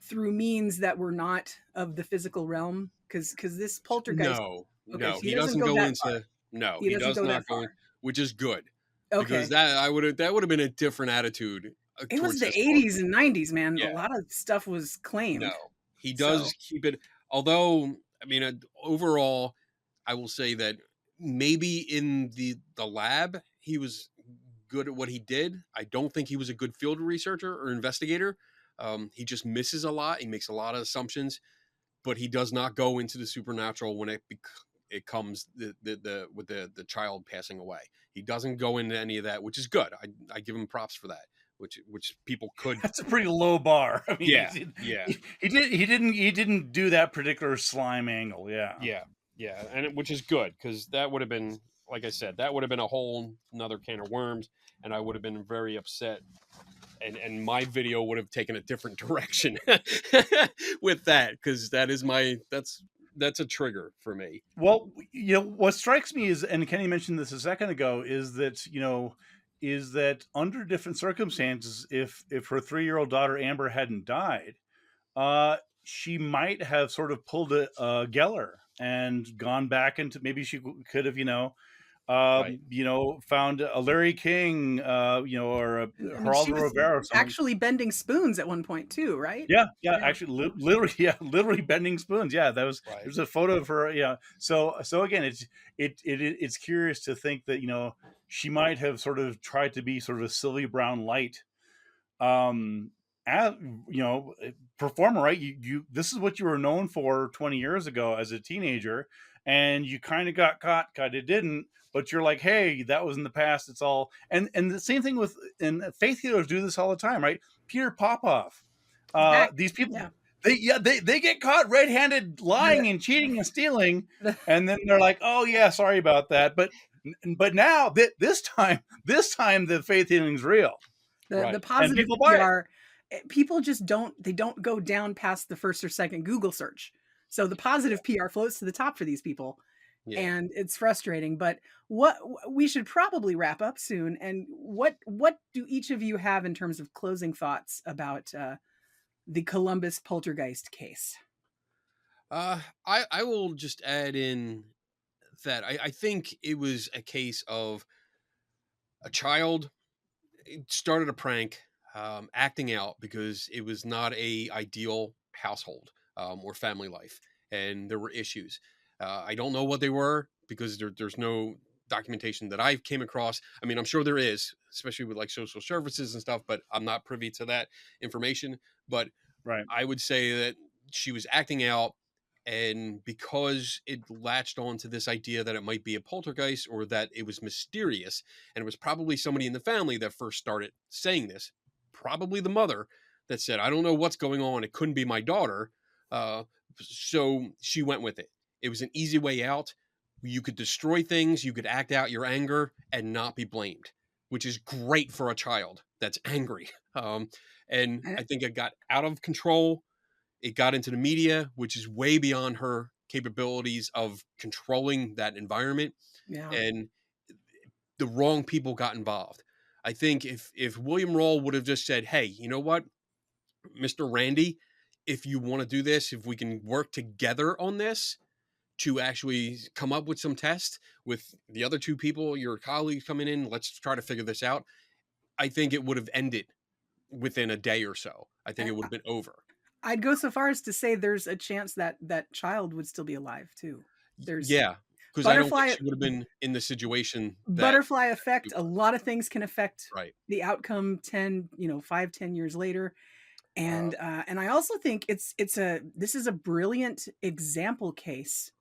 through means that were not of the physical realm? Because this poltergeist, No, okay, so no, he he doesn't doesn't go go that far. into. No, He he doesn't does go not that go in, far. which is good because Okay. that would have been a different attitude It was towards the this book. 80s and 90s, man. A Yeah, lot of stuff was no, claimed. he So does keep it. Although, I mean, overall, I will say that maybe in the lab he was good at what he did. I don't think he was a good field researcher or investigator. He just misses a lot. He makes a lot of assumptions, but he does not go into the supernatural when it comes with the child passing away. He doesn't go into any of that, which is good. I give him props for that. Which people could. That's a pretty low bar. I mean, Yeah, yeah, he didn't do that particular slime angle. Yeah. yeah, yeah, and which is good because that would have been, like I said, that would have been a whole another can of worms, and I would have been very upset, and my video would have taken a different direction with that because that's a trigger for me. Well, you know, what strikes me is, and Kenny mentioned this a second ago, is that under different circumstances, if her 3-year-old daughter Amber hadn't died, she might have sort of pulled a Geller and gone back into, maybe she could have, Right. found a Larry King, or a I mean, she Geraldo was Rivera or someone. actually bending spoons at one point too, right? Yeah, yeah, Yeah. actually, literally, yeah, literally bending spoons. Yeah, Right. there's a photo of her. Yeah, so again, it's curious to think that she might have sort of tried to be sort of a Sylvia Brown light, um, as, performer, right? You this is what you were known for 20 years ago as a teenager, and you kind of got caught, kind of didn't. But you're like, hey, that was in the past. It's all, and the same thing with, and faith healers do this all the time, right? Peter Popoff, Exactly. these people, Yeah. they get caught red-handed The, lying and cheating and stealing, the, and then they're like, oh yeah, sorry about that. But now this time the faith healing's real, the Right. and positive people buy it. PR, people just don't go down past the first or second Google search. So the positive PR floats to the top for these people, Yeah. and it's frustrating. But what we should probably wrap up soon. And what do each of you have in terms of closing thoughts about the Columbus poltergeist case? I will just add in that I think it was a case of a child started a prank, acting out because it was not a ideal household or family life, and there were issues. I don't know what they were because there's no documentation that I came across. I mean, I'm sure there is, especially with like social services and stuff, but I'm not privy to that information. But Right. I would say that she was acting out, and because it latched on to this idea that it might be a poltergeist or that it was mysterious, and it was probably somebody in the family that first started saying this, probably the mother that said, "I don't know what's going on. It couldn't be my daughter." Uh, so she went with it. It was an easy way out. You could destroy things, you could act out your anger and not be blamed, which is great for a child that's angry. And Eh, I think it got out of control. It got into the media, which is way beyond her capabilities of controlling that environment, Yeah. and the wrong people got involved. I think if William Roll would have just said, "Hey, you know what, Mr. Randy, if you want to do this, if we can work together on this to actually come up with some tests with the other two people, your colleagues coming in, let's try to figure this out." I think it would have ended within a day or so. I think eh, it would have been over. I'd go so far as to say there's a chance that that child would still be alive too. There's Yeah, because I don't think butterfly she would have been in the situation that butterfly she effect. A was. lot of things can affect Right. the outcome 10, 5, 10 years later. Uh, And I also think this is a brilliant example case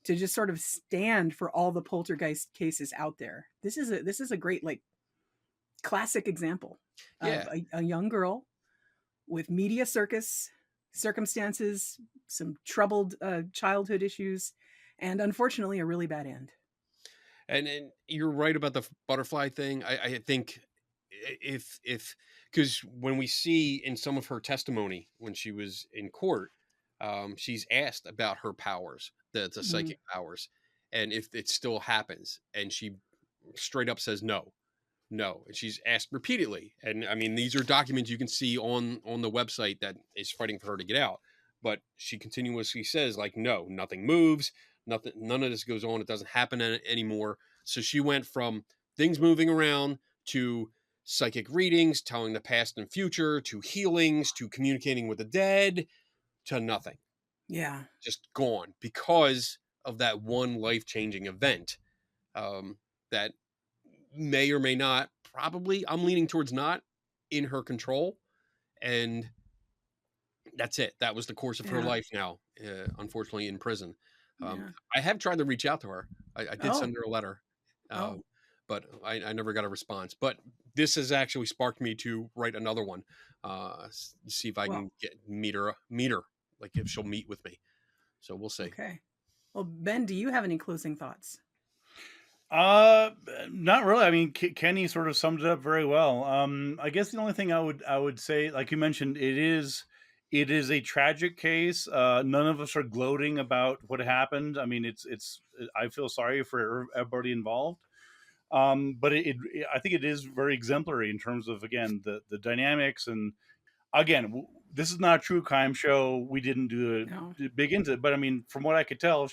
to just sort of stand for all the poltergeist cases out there. This is a great, like, classic example of yeah, a young girl with media circumstances, some troubled childhood issues, and unfortunately a really bad end. and you're right about the butterfly thing. I think if because when we see in some of her testimony when she was in court, she's asked about her powers, the Mhm. psychic powers, and if it still happens, and she straight up says no. No, and she's asked repeatedly, and I mean these are documents you can see on the website that is fighting for her to get out. But she continuously says like, no, nothing moves, nothing, none of this goes on. It doesn't happen anymore. So she went from things moving around to psychic readings, telling the past and future, to healings, to communicating with the dead, to nothing, Yeah. just gone because of that one life changing event that may or may not, probably I'm leaning towards not, in her control, and that's it. That was the course of her Yeah. life now, unfortunately in prison. Yeah. I have tried to reach out to her. I did Oh. send her a letter, uh, Oh. but I never got a response. But this has actually sparked me to write another one, see if I Well, can meet her, like if she'll meet with me. So we'll see. okay. Well, Ben, do you have any closing thoughts? Uh, Not really. I mean, Kenny sort of summed it up very well. I guess the only thing I would say, like you mentioned, it is a tragic case. None of us are gloating about what happened. I mean, it's I feel sorry for everybody involved. But I think it is very exemplary in terms of, again, the dynamics. And again, this is not a true crime show. We didn't No. big into it, but I mean, from what I could tell,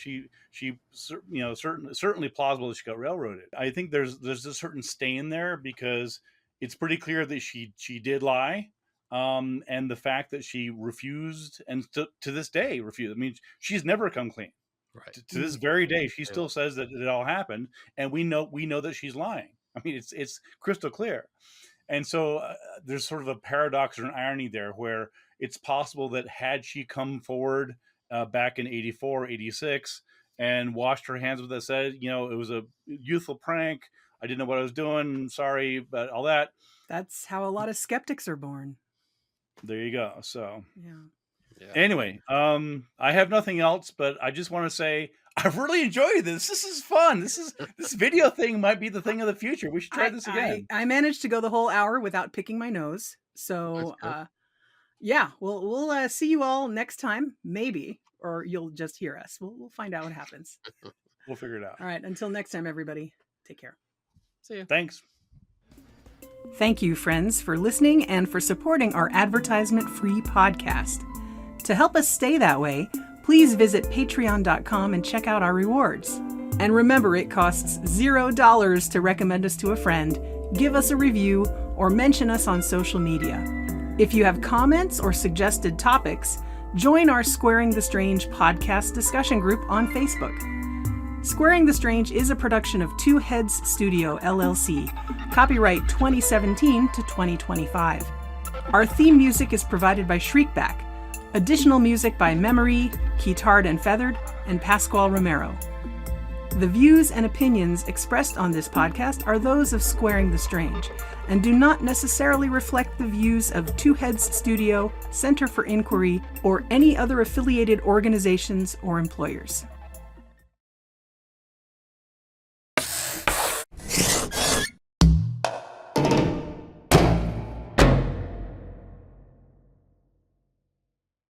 certainly plausible that she got railroaded. I think there's a certain stain there because it's pretty clear that she did lie, and the fact that she refused, and to this day refused. I mean, she's never come clean. Right. To this Mm. very day, she Yeah. still says that it all happened, and we know that she's lying. I mean, it's crystal clear. And so there's sort of a paradox or an irony there where it's possible that had she come forward back in 84, 86 and washed her hands with it, said, it was a youthful prank. I didn't know what I was doing. Sorry, but all that. That's how a lot of skeptics are born. There you go. So Yeah. Yeah. anyway, I have nothing else, but I just want to say I've really enjoyed this. This is fun. This video thing might be the thing of the future. We should try I, this I again. I managed to go the whole hour without picking my nose. That's So good. yeah, we'll see you all next time, maybe, or you'll just hear us. We'll find out what happens. We'll figure it out. All right, until next time, everybody, take care. See ya. Thanks. Thank you, friends, for listening and for supporting our advertisement-free podcast. To help us stay that way, please visit patreon.com and check out our rewards. And remember, it costs $0 to recommend us to a friend, give us a review, or mention us on social media. If you have comments or suggested topics, join our Squaring the Strange podcast discussion group on Facebook. Squaring the Strange is a production of Two Heads Studio, LLC, copyright 2017 to 2025. Our theme music is provided by Shriekback. Additional music by Memory, Keytard and Feathered, and Pasquale Romero. The views and opinions expressed on this podcast are those of Squaring the Strange and do not necessarily reflect the views of Two Heads Studio, Center for Inquiry, or any other affiliated organizations or employers.